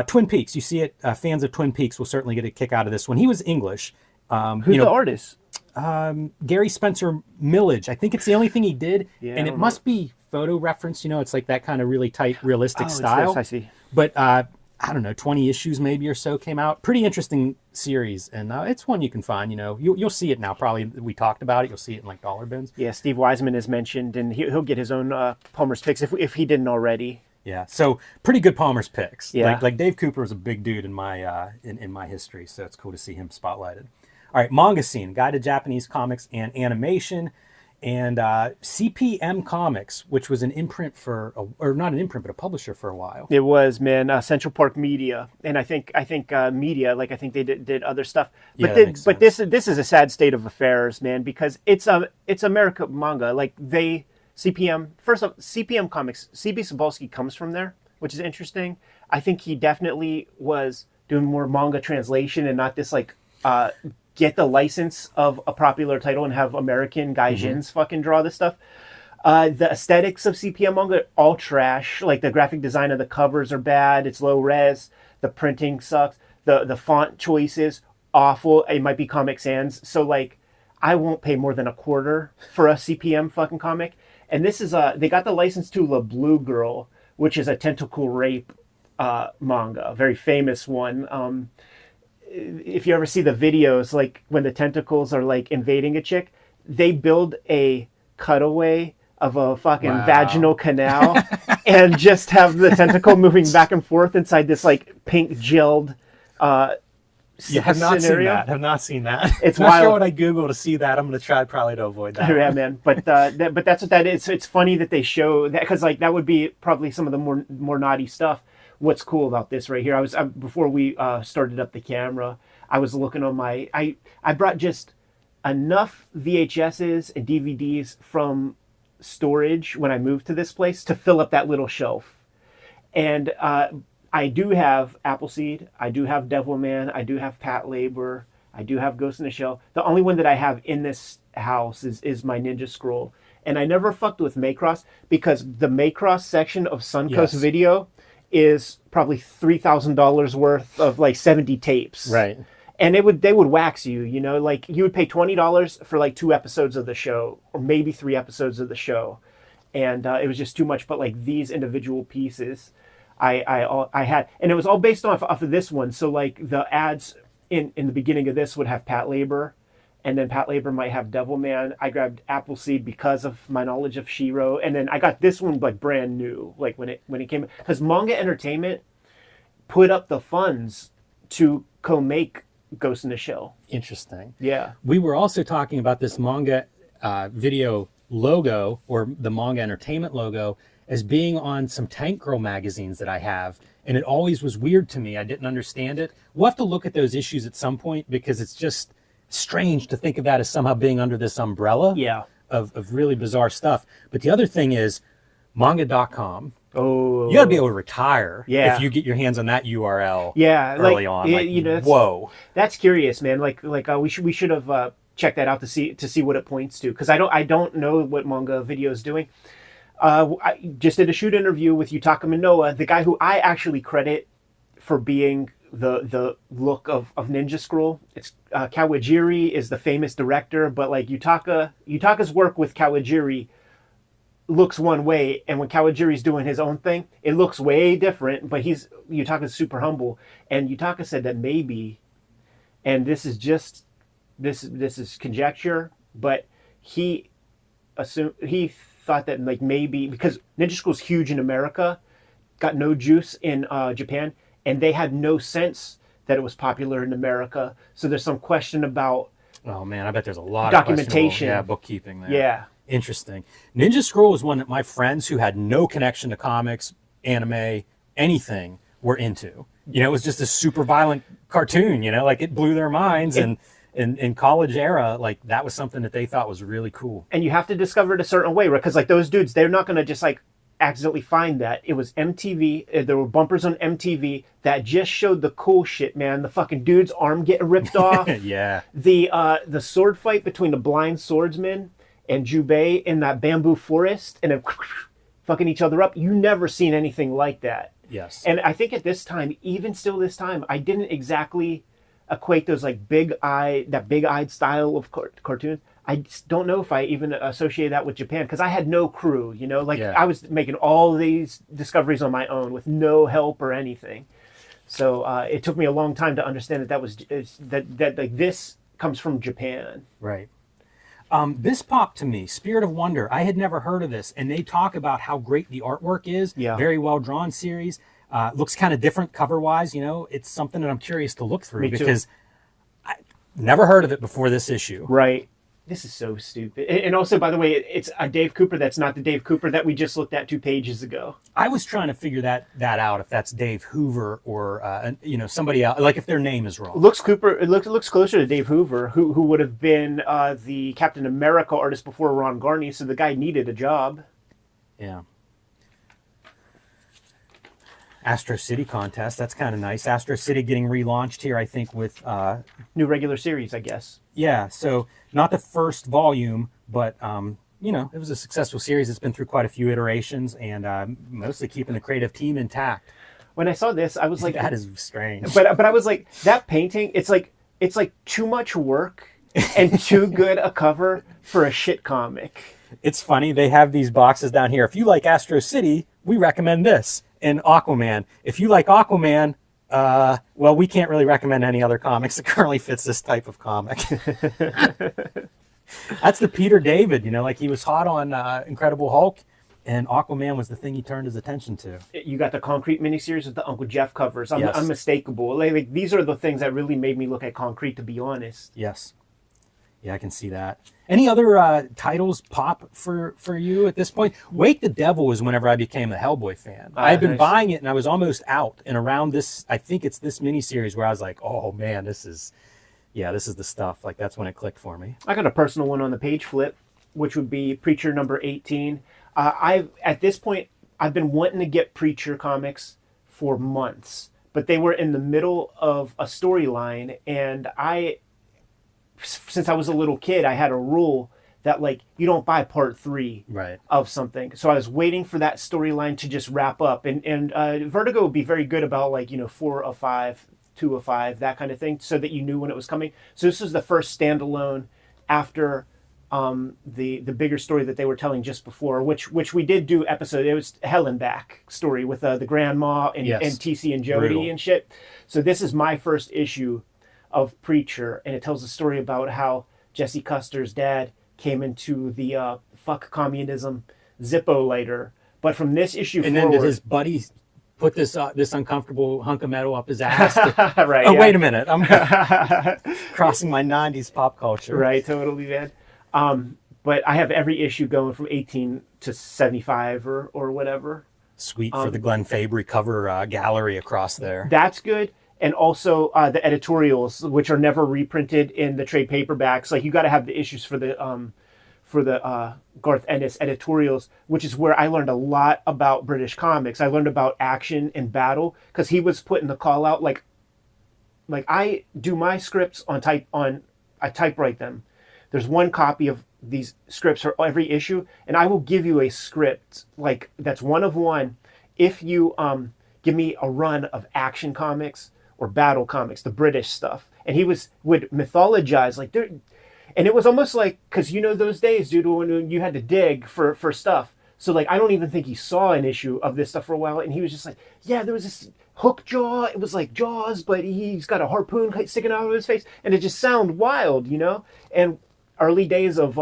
Twin Peaks, you see it, fans of Twin Peaks will certainly get a kick out of this one. He was English. Who's the artist? Gary Spencer Millage. I think it's the only thing he did, Yeah, and I it don't must be photo reference. It's like that kind of really tight, realistic It's style. this, I see. But I don't know, 20 issues maybe or so came out. Pretty interesting series, and it's one you can find. You'll see it now. Probably we talked about it. You'll see it in like dollar bins. Yeah, Steve Wiseman is mentioned, and he'll get his own Palmer's Picks if he didn't already. Yeah, so pretty good Palmer's Picks. Yeah. Like Dave Cooper was a big dude in my in my history, so it's cool to see him spotlighted. All right, Manga Scene, Guide to Japanese Comics and Animation, and CPM Comics, which was an imprint or not an imprint, but a publisher for a while. It was, man, Central Park Media, and I think Media, like I think they did other stuff. But Yeah, that makes sense. this is a sad state of affairs, man, because it's America manga. Like CPM, first off, CPM Comics, CB Cebulski comes from there, which is interesting. I think he definitely was doing more manga translation and not this like get the license of a popular title and have American gaijins fucking draw this stuff. The aesthetics of CPM manga, all trash. Like the graphic design of the covers are bad. It's low res. The printing sucks. The font choices, awful. It might be Comic Sans. So like, I won't pay more than $0.25 for a CPM fucking comic. And this is they got the license to La Blue Girl, which is a tentacle rape manga, a very famous one. If you ever see the videos, like when the tentacles are like invading a chick, they build a cutaway of a fucking vaginal canal and just have the tentacle moving back and forth inside this like pink gelled Have not scenario. seen that. Have not seen that. It's not sure wild. what I Google to see that. I'm going to try probably to avoid that. Yeah, man. But but that's what that is. It's funny that they show that because like that would be probably some of the more naughty stuff. What's cool about this right here? I was before we started up the camera. I was looking on my. I brought just enough VHSs and DVDs from storage when I moved to this place to fill up that little shelf, and I do have Appleseed, I do have Devilman, I do have Pat Labor, I do have Ghost in the Shell. The only one that I have in this house is my Ninja Scroll. And I never fucked with Macross because the Macross section of Suncoast Video is probably $3,000 worth of like 70 tapes. Right. And they would wax you, you know, like you would pay $20 for like 2 episodes of the show or maybe 3 episodes of the show. And it was just too much. But like these individual pieces, I had, and it was all based off of this one. So like the ads in the beginning of this would have Pat Labor, and then Pat Labor might have Devilman. I grabbed Appleseed because of my knowledge of Shiro, and then I got this one like brand new, like when it came, because Manga Entertainment put up the funds to co-make Ghost in the Shell. Interesting. Yeah. We were also talking about this manga video logo, or the Manga Entertainment logo, as being on some Tank Girl magazines that I have. And it always was weird to me. I didn't understand it. We'll have to look at those issues at some point because it's just strange to think of that as somehow being under this umbrella of really bizarre stuff. But the other thing is manga.com. Oh, You got to be able to retire Yeah. if you get your hands on that URL yeah, early like, on. yeah, Like, you know, whoa. that's curious, man. Like we should have checked that out to see what it points to, because I don't know what manga video is doing. I just did a shoot interview with Yutaka Minoa, the guy who I actually credit for being the look of Ninja Scroll. It's Kawajiri is the famous director, but like Yutaka's work with Kawajiri looks one way, and when Kawajiri's doing his own thing, it looks way different. But Yutaka's super humble, and Yutaka said that maybe, and this is just this is conjecture, but he thought that like maybe because Ninja Scroll's huge in America, got no juice in Japan, and they had no sense that it was popular in America. So there's some question about Oh man, I bet there's a lot documentation. of bookkeeping there. Yeah. Interesting. Ninja Scroll was one that my friends who had no connection to comics, anime, anything were into. It was just a super violent cartoon, like it blew their minds. And in college era, like that was something that they thought was really cool. And you have to discover it a certain way, right? Because like those dudes, they're not going to just like accidentally find that. It was MTV. There were bumpers on MTV that just showed the cool shit, man. The fucking dude's arm getting ripped off. Yeah. The sword fight between the blind swordsman and Jubei in that bamboo forest, and then fucking each other up. You never seen anything like that. Yes. And I think at this time, even still this time, I didn't exactly equate those like big-eyed style of cartoons. I just don't know if I even associate that with Japan, because I had no crew, you know, like I was making all these discoveries on my own with no help or anything. So it took me a long time to understand that like this comes from Japan. Right. This popped to me, Spirit of Wonder. I had never heard of this, and they talk about how great the artwork is. Yeah. Very well drawn series. Looks kind of different cover-wise, you know. It's something that I'm curious to look through because I never heard of it before this issue. Right. This is so stupid. And also, by the way, it's a Dave Cooper that's not the Dave Cooper that we just looked at 2 pages ago. I was trying to figure that out, if that's Dave Hoover or you know, somebody else, like if their name is wrong. It looks closer to Dave Hoover, who would have been the Captain America artist before Ron Garney, so the guy needed a job. Yeah. Astro City contest, that's kind of nice. Astro City getting relaunched here, I think, with new regular series, I guess. Yeah, so not the first volume, but you know, it was a successful series. It's been through quite a few iterations, and mostly keeping the creative team intact. When I saw this, I was like, that is strange. But I was like, that painting, it's like too much work and too good a cover for a shit comic. It's funny, they have these boxes down here. If you like Astro City, we recommend this. And Aquaman. If you like Aquaman, well, we can't really recommend any other comics that currently fits this type of comic. That's the Peter David, you know, like he was hot on Incredible Hulk, and Aquaman was the thing he turned his attention to. You got the Concrete miniseries with the Uncle Jeff covers. Unmistakable. Like, these are the things that really made me look at Concrete, to be honest. Yes. Yeah, I can see that. Any other titles pop for you at this point? Wake the Devil was whenever I became a Hellboy fan. I had been buying it, and I was almost out. And around this, I think it's this miniseries where I was like, oh, man, this is the stuff. Like, that's when it clicked for me. I got a personal one on the page flip, which would be Preacher number 18. At this point, I've been wanting to get Preacher comics for months, but they were in the middle of a storyline, and since I was a little kid, I had a rule that, like, you don't buy part 3 of something. So I was waiting for that storyline to just wrap up. And Vertigo would be very good about, like, you know, 4 of 5, 2 of 5, that kind of thing, so that you knew when it was coming. So this was the first standalone after the bigger story that they were telling just before, which we did do episode. It was Hell and Back story with the grandma and TC and Jody. Brutal. And shit. So this is my first issue of Preacher, and it tells a story about how Jesse Custer's dad came into the fuck communism Zippo later. But from this issue forward, then did his buddy put this uncomfortable hunk of metal up his ass? Right. Oh, yeah. Wait a minute, I'm crossing my 90s pop culture. Right, totally, man. But I have every issue going from 18 to 75 or whatever. Sweet for the Glenn Fabry cover gallery across there. That's good. And also the editorials, which are never reprinted in the trade paperbacks. Like, you got to have the issues for the Garth Ennis editorials, which is where I learned a lot about British comics. I learned about action and battle, because he was putting the call out. Like I do my scripts I typewrite them. There's one copy of these scripts for every issue, and I will give you a script like that's one of one if you give me a run of action comics or battle comics, the British stuff. And he would mythologize, like, and it was almost like, because you know those days, dude, when you had to dig for stuff. So, like, I don't even think he saw an issue of this stuff for a while, and he was just like, yeah, there was this hook jaw. It was like Jaws, but he's got a harpoon sticking out of his face, and it just sounded wild, you know? And early days of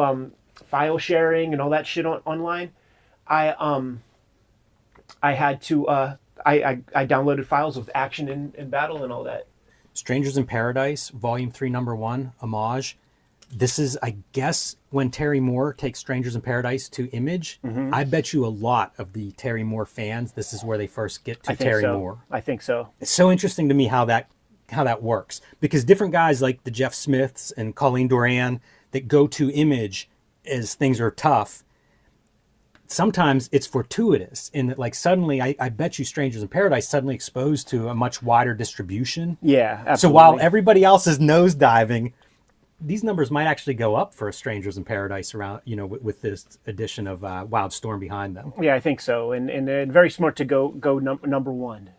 file sharing and all that shit online, I had to... I downloaded files with action and battle and all that. Strangers in Paradise, Volume 3, Number 1, homage. This is, I guess, when Terry Moore takes Strangers in Paradise to Image. Mm-hmm. I bet you a lot of the Terry Moore fans, this is where they first get to Terry Moore. I think so. It's so interesting to me how that works. Because different guys like the Jeff Smiths and Colleen Doran that go to Image as things are tough, sometimes it's fortuitous in that, like, suddenly I bet you Strangers in Paradise suddenly exposed to a much wider distribution. Yeah, absolutely. So while everybody else is nosediving, these numbers might actually go up for Strangers in Paradise around, with this addition of Wildstorm behind them. Yeah, I think so, and very smart to go number one.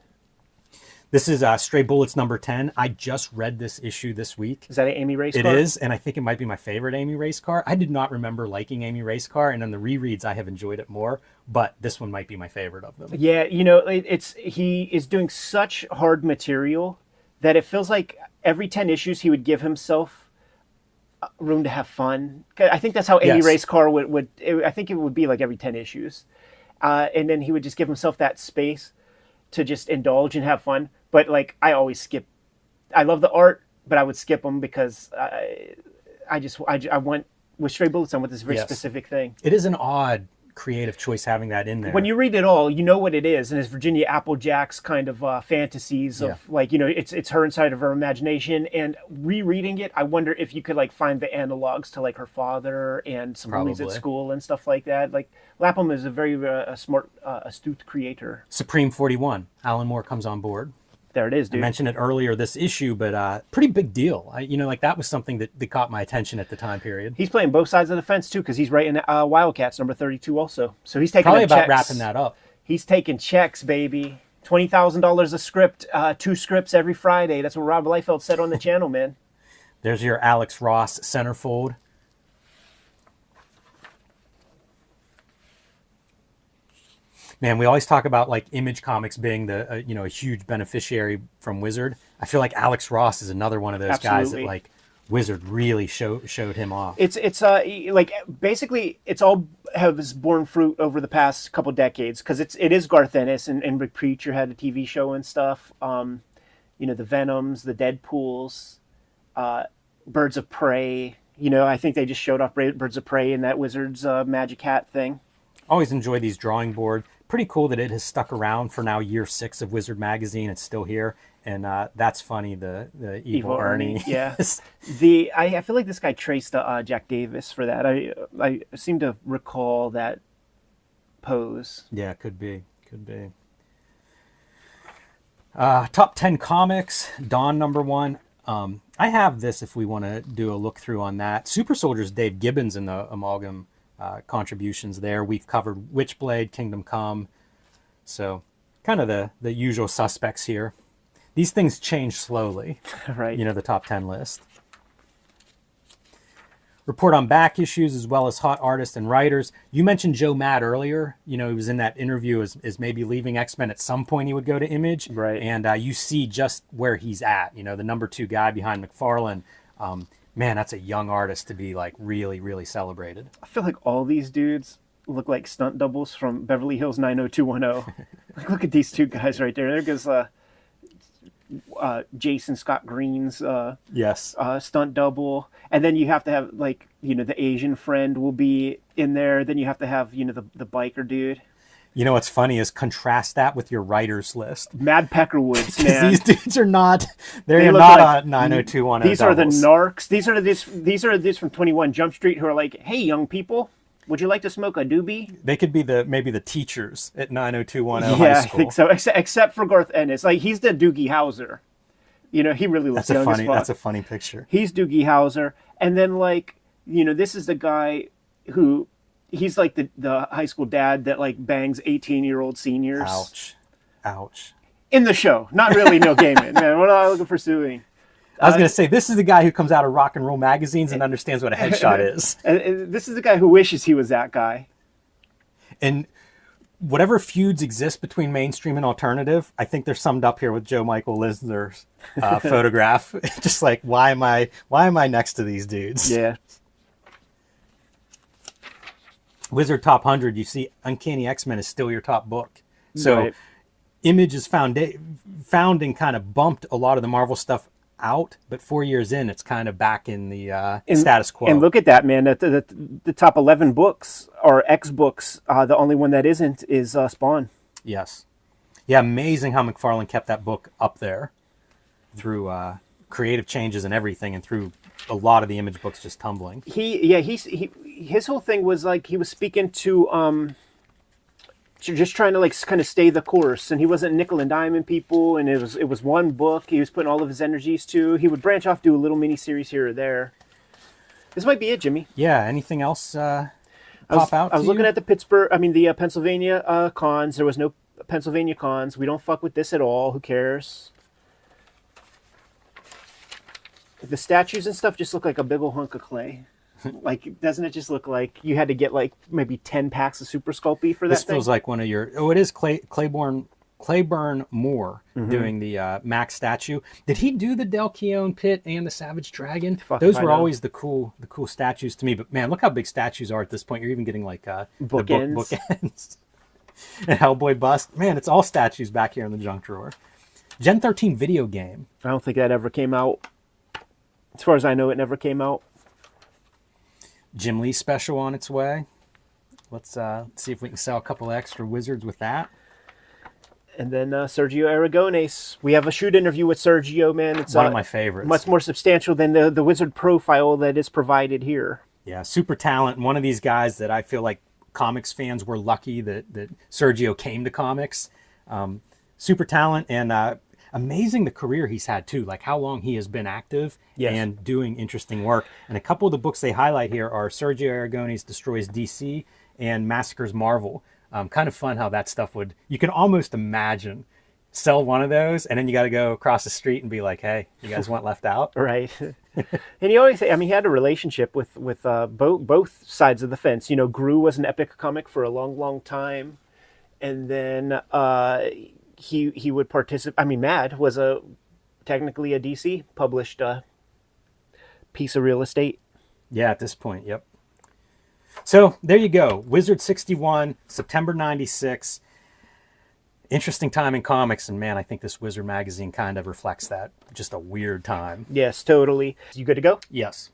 This is Stray Bullets number 10. I just read this issue this week. Is that an Amy Racecar? It is, and I think it might be my favorite Amy Racecar. I did not remember liking Amy Racecar, and on the rereads I have enjoyed it more, but this one might be my favorite of them. Yeah, he is doing such hard material that it feels like every 10 issues he would give himself room to have fun. I think that's how Amy Racecar would I think it would be like every 10 issues. And then he would just give himself that space to just indulge and have fun. But like, I always skip. I love the art, but I would skip them because I went with Stray Bullets. I want this very specific thing. It is an odd creative choice having that in there. When you read it all, you know what it is, and it's Virginia Applejack's kind of fantasies of it's her inside of her imagination. And rereading it, I wonder if you could like find the analogs to like her father and some movies at school and stuff like that. Like Lapham is a very smart, astute creator. Supreme 41. Alan Moore comes on board. There it is, dude. I mentioned it earlier this issue, but pretty big deal. That was something that caught my attention at the time period. He's playing both sides of the fence too, because he's writing Wildcats number 32 also. So he's taking probably about checks. wrapping that up. He's taking checks, baby. $20,000 a script, 2 scripts every Friday. That's what Rob Liefeld said on the channel, man. There's your Alex Ross centerfold. Man, we always talk about like Image Comics being the a huge beneficiary from Wizard. I feel like Alex Ross is another one of those guys that like Wizard really showed him off. It's like basically it's all has borne fruit over the past couple decades because it is Garth Ennis and Rick Preacher had a TV show and stuff. The Venoms, the Deadpools, Birds of Prey. I think they just showed off Birds of Prey in that Wizard's Magic Hat thing. Always enjoy these drawing board. Pretty cool that it has stuck around for now year 6 of Wizard Magazine. It's still here, and that's funny. The evil Ernie. Yeah. I feel like this guy traced Jack Davis for that. I seem to recall that pose. Yeah, could be. Top 10 comics. Dawn number 1. I have this if we want to do a look through on that. Super Soldiers Dave Gibbons in the amalgam. Contributions there. We've covered Witchblade, Kingdom Come, so kind of the usual suspects here. These things change slowly, right? The top 10 list. Report on back issues as well as hot artists and writers. You mentioned Joe Matt earlier. He was in that interview as maybe leaving X-Men at some point. He would go to Image, right? And you see just where he's at. The number 2 guy behind McFarlane. Man, that's a young artist to be like really, really celebrated. I feel like all these dudes look like stunt doubles from Beverly Hills 90210. Like, look at these 2 guys right there. There goes Jason Scott Green's stunt double. And then you have to have like, the Asian friend will be in there. Then you have to have, the biker dude. What's funny is contrast that with your writers list. Mad Peckerwoods, man. These dudes are not. They're not like, a 90210. These are the narcs. These are these from 21 Jump Street who are like, hey, young people, would you like to smoke a doobie? They could be maybe the teachers at 90210 high school. I think so. Except for Garth Ennis, like he's the Doogie Howser. He really looks young as fuck. That's a funny picture. He's Doogie Howser, and then like this is the guy who. He's like the high school dad that like bangs 18-year-old seniors. Ouch. In the show. Not really Neil Gaiman, man. We're not looking for suing. I was going to say, this is the guy who comes out of rock and roll magazines and understands what a headshot is. And this is the guy who wishes he was that guy. And whatever feuds exist between mainstream and alternative, I think they're summed up here with Joe Michael Lisner's photograph. Just like, why am I next to these dudes? Yeah. Wizard Top 100, you see Uncanny X-Men is still your top book. So right. Image is found and kind of bumped a lot of the Marvel stuff out, but 4 years in, it's kind of back in the status quo. And look at that, man. The top 11 books are X books. The only one that isn't is Spawn. Yes. Yeah, amazing how McFarlane kept that book up there through creative changes and everything, and through a lot of the Image books just tumbling. His whole thing was like he was speaking to just trying to like kind of stay the course, and he wasn't nickel and diming people, and it was one book he was putting all of his energies to. He would branch off, do a little mini series here or there. This might be it, Jimmy. Yeah. Anything else pop out? I was looking at the Pennsylvania cons. There was no Pennsylvania cons. We don't fuck with this at all. Who cares? The statues and stuff just look like a big old hunk of clay. Like, doesn't it just look like you had to get like maybe 10 packs of Super Sculpey for that This thing? feels like one of your... Oh, it is Claiborne Moore doing the Max statue. Did he do the Del Keown Pit and the Savage Dragon? Those were always the cool statues to me. But man, look how big statues are at this point. You're even getting like bookends. Bookends. And Hellboy bust. Man, it's all statues back here in the junk drawer. Gen 13 video game. I don't think that ever came out. As far as I know, it never came out. Jim Lee special on its way. Let's see if we can sell a couple extra wizards with that. And then Sergio Aragones. We have a shoot interview with Sergio, man. It's one of my favorites. Much more substantial than the wizard profile that is provided here. Yeah, super talent. One of these guys that I feel like comics fans were lucky that Sergio came to comics. Super talent and amazing the career he's had too, like how long he has been active and doing interesting work. And a couple of the books they highlight here are Sergio Aragones Destroys DC and Massacres Marvel. Kind of fun how that stuff you can almost imagine sell one of those and then you got to go across the street and be like, hey, you guys want left out? Right. And he always, he had a relationship with both sides of the fence. You know, Gru was an Epic comic for a long, long time. And then he would participate. Mad was technically a DC published piece of real estate. Yeah, at this point, yep. So there you go. Wizard 61, September 96. Interesting time in comics, and man, I think this Wizard magazine kind of reflects that. Just a weird time. Yes, totally. You good to go? Yes.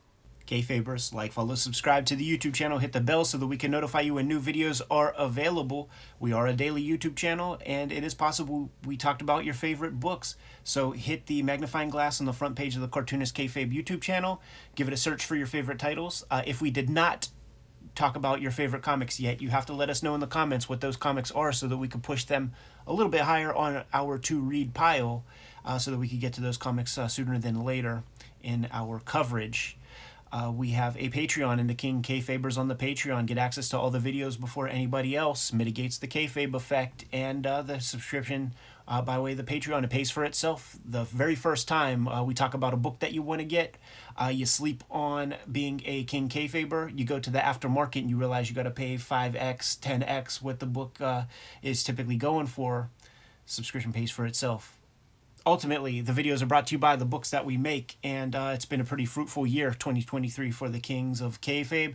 Kayfabers, like, follow, subscribe to the YouTube channel, hit the bell so that we can notify you when new videos are available. We are a daily YouTube channel, and it is possible we talked about your favorite books. So hit the magnifying glass on the front page of the Cartoonist Kayfabe YouTube channel. Give it a search for your favorite titles. If we did not talk about your favorite comics yet, you have to let us know in the comments what those comics are so that we can push them a little bit higher on our to-read pile so that we can get to those comics sooner than later in our coverage. We have a Patreon, and the King Kayfabers on the Patreon get access to all the videos before anybody else, mitigates the kayfabe effect, and the subscription by way of the Patreon, it pays for itself. The very first time we talk about a book that you want to get, you sleep on being a King Kayfaber, you go to the aftermarket and you realize you got to pay 5x, 10x what the book is typically going for. Subscription pays for itself. Ultimately, the videos are brought to you by the books that we make, and it's been a pretty fruitful year, 2023, for the Kings of Kayfabe.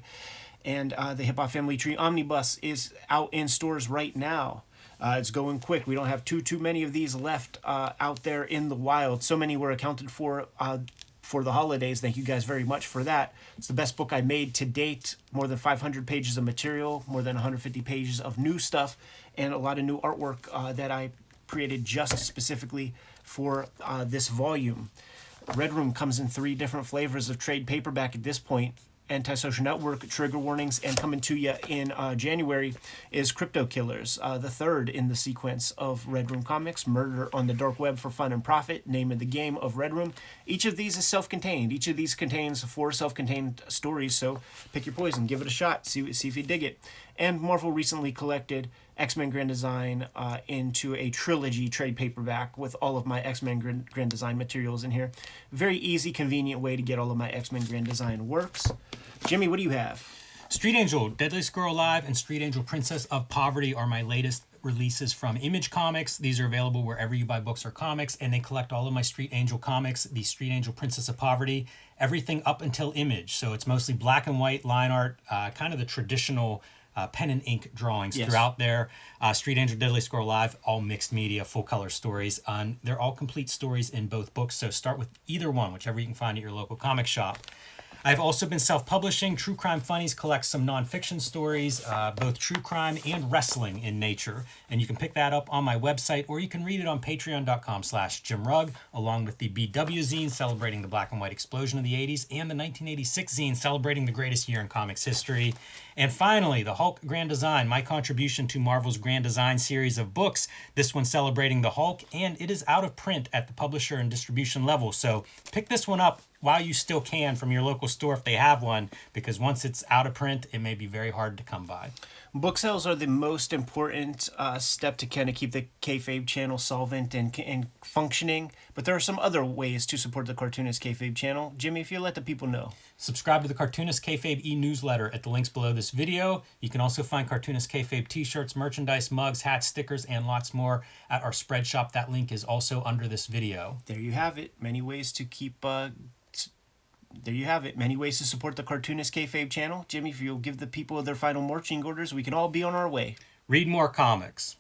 And the Hip Hop Family Tree Omnibus is out in stores right now. It's going quick. We don't have too many of these left out there in the wild. So many were accounted for the holidays. Thank you guys very much for that. It's the best book I made to date. More than 500 pages of material, more than 150 pages of new stuff, and a lot of new artwork that I created just specifically for this volume. Red Room comes in 3 different flavors of trade paperback at this point. Antisocial Network, Trigger Warnings, and coming to you in January is Crypto Killers, the third in the sequence of Red Room comics, Murder on the Dark Web for Fun and Profit, name of the game of Red Room. Each of these is self-contained. Each of these contains 4 self-contained stories, so pick your poison, give it a shot, see if you dig it. And Marvel recently collected X-Men Grand Design into a trilogy trade paperback with all of my X-Men Grand Design materials in here. Very easy, convenient way to get all of my X-Men Grand Design works. Jimmy, what do you have? Street Angel, Deadliest Girl Alive, and Street Angel Princess of Poverty are my latest releases from Image Comics. These are available wherever you buy books or comics, and they collect all of my Street Angel comics, the Street Angel Princess of Poverty, everything up until Image. So it's mostly black and white line art, kind of the traditional pen and ink drawings throughout there. Street Angel, Deadliest Girl Alive, all mixed media, full color stories. They're all complete stories in both books, so start with either one, whichever you can find at your local comic shop. I've also been self-publishing. True Crime Funnies collects some nonfiction stories, both true crime and wrestling in nature. And you can pick that up on my website, or you can read it on patreon.com/JimRugg, along with the BW zine celebrating the black and white explosion of the 80s, and the 1986 zine celebrating the greatest year in comics history. And finally, the Hulk Grand Design, my contribution to Marvel's Grand Design series of books. This one celebrating the Hulk, and it is out of print at the publisher and distribution level. So pick this one up while you still can from your local store if they have one, because once it's out of print, it may be very hard to come by. Book sales are the most important step to kind of keep the Kayfabe channel solvent and functioning. But there are some other ways to support the Cartoonist Kayfabe channel. Jimmy, if you let the people know. Subscribe to the Cartoonist Kayfabe e-newsletter at the links below this video. You can also find Cartoonist Kayfabe t-shirts, merchandise, mugs, hats, stickers, and lots more at our spread shop. That link is also under this video. There you have it. Many ways to keep... There you have it. Many ways to support the Cartoonist Kayfabe channel. Jimmy, if you'll give the people their final marching orders, we can all be on our way. Read more comics.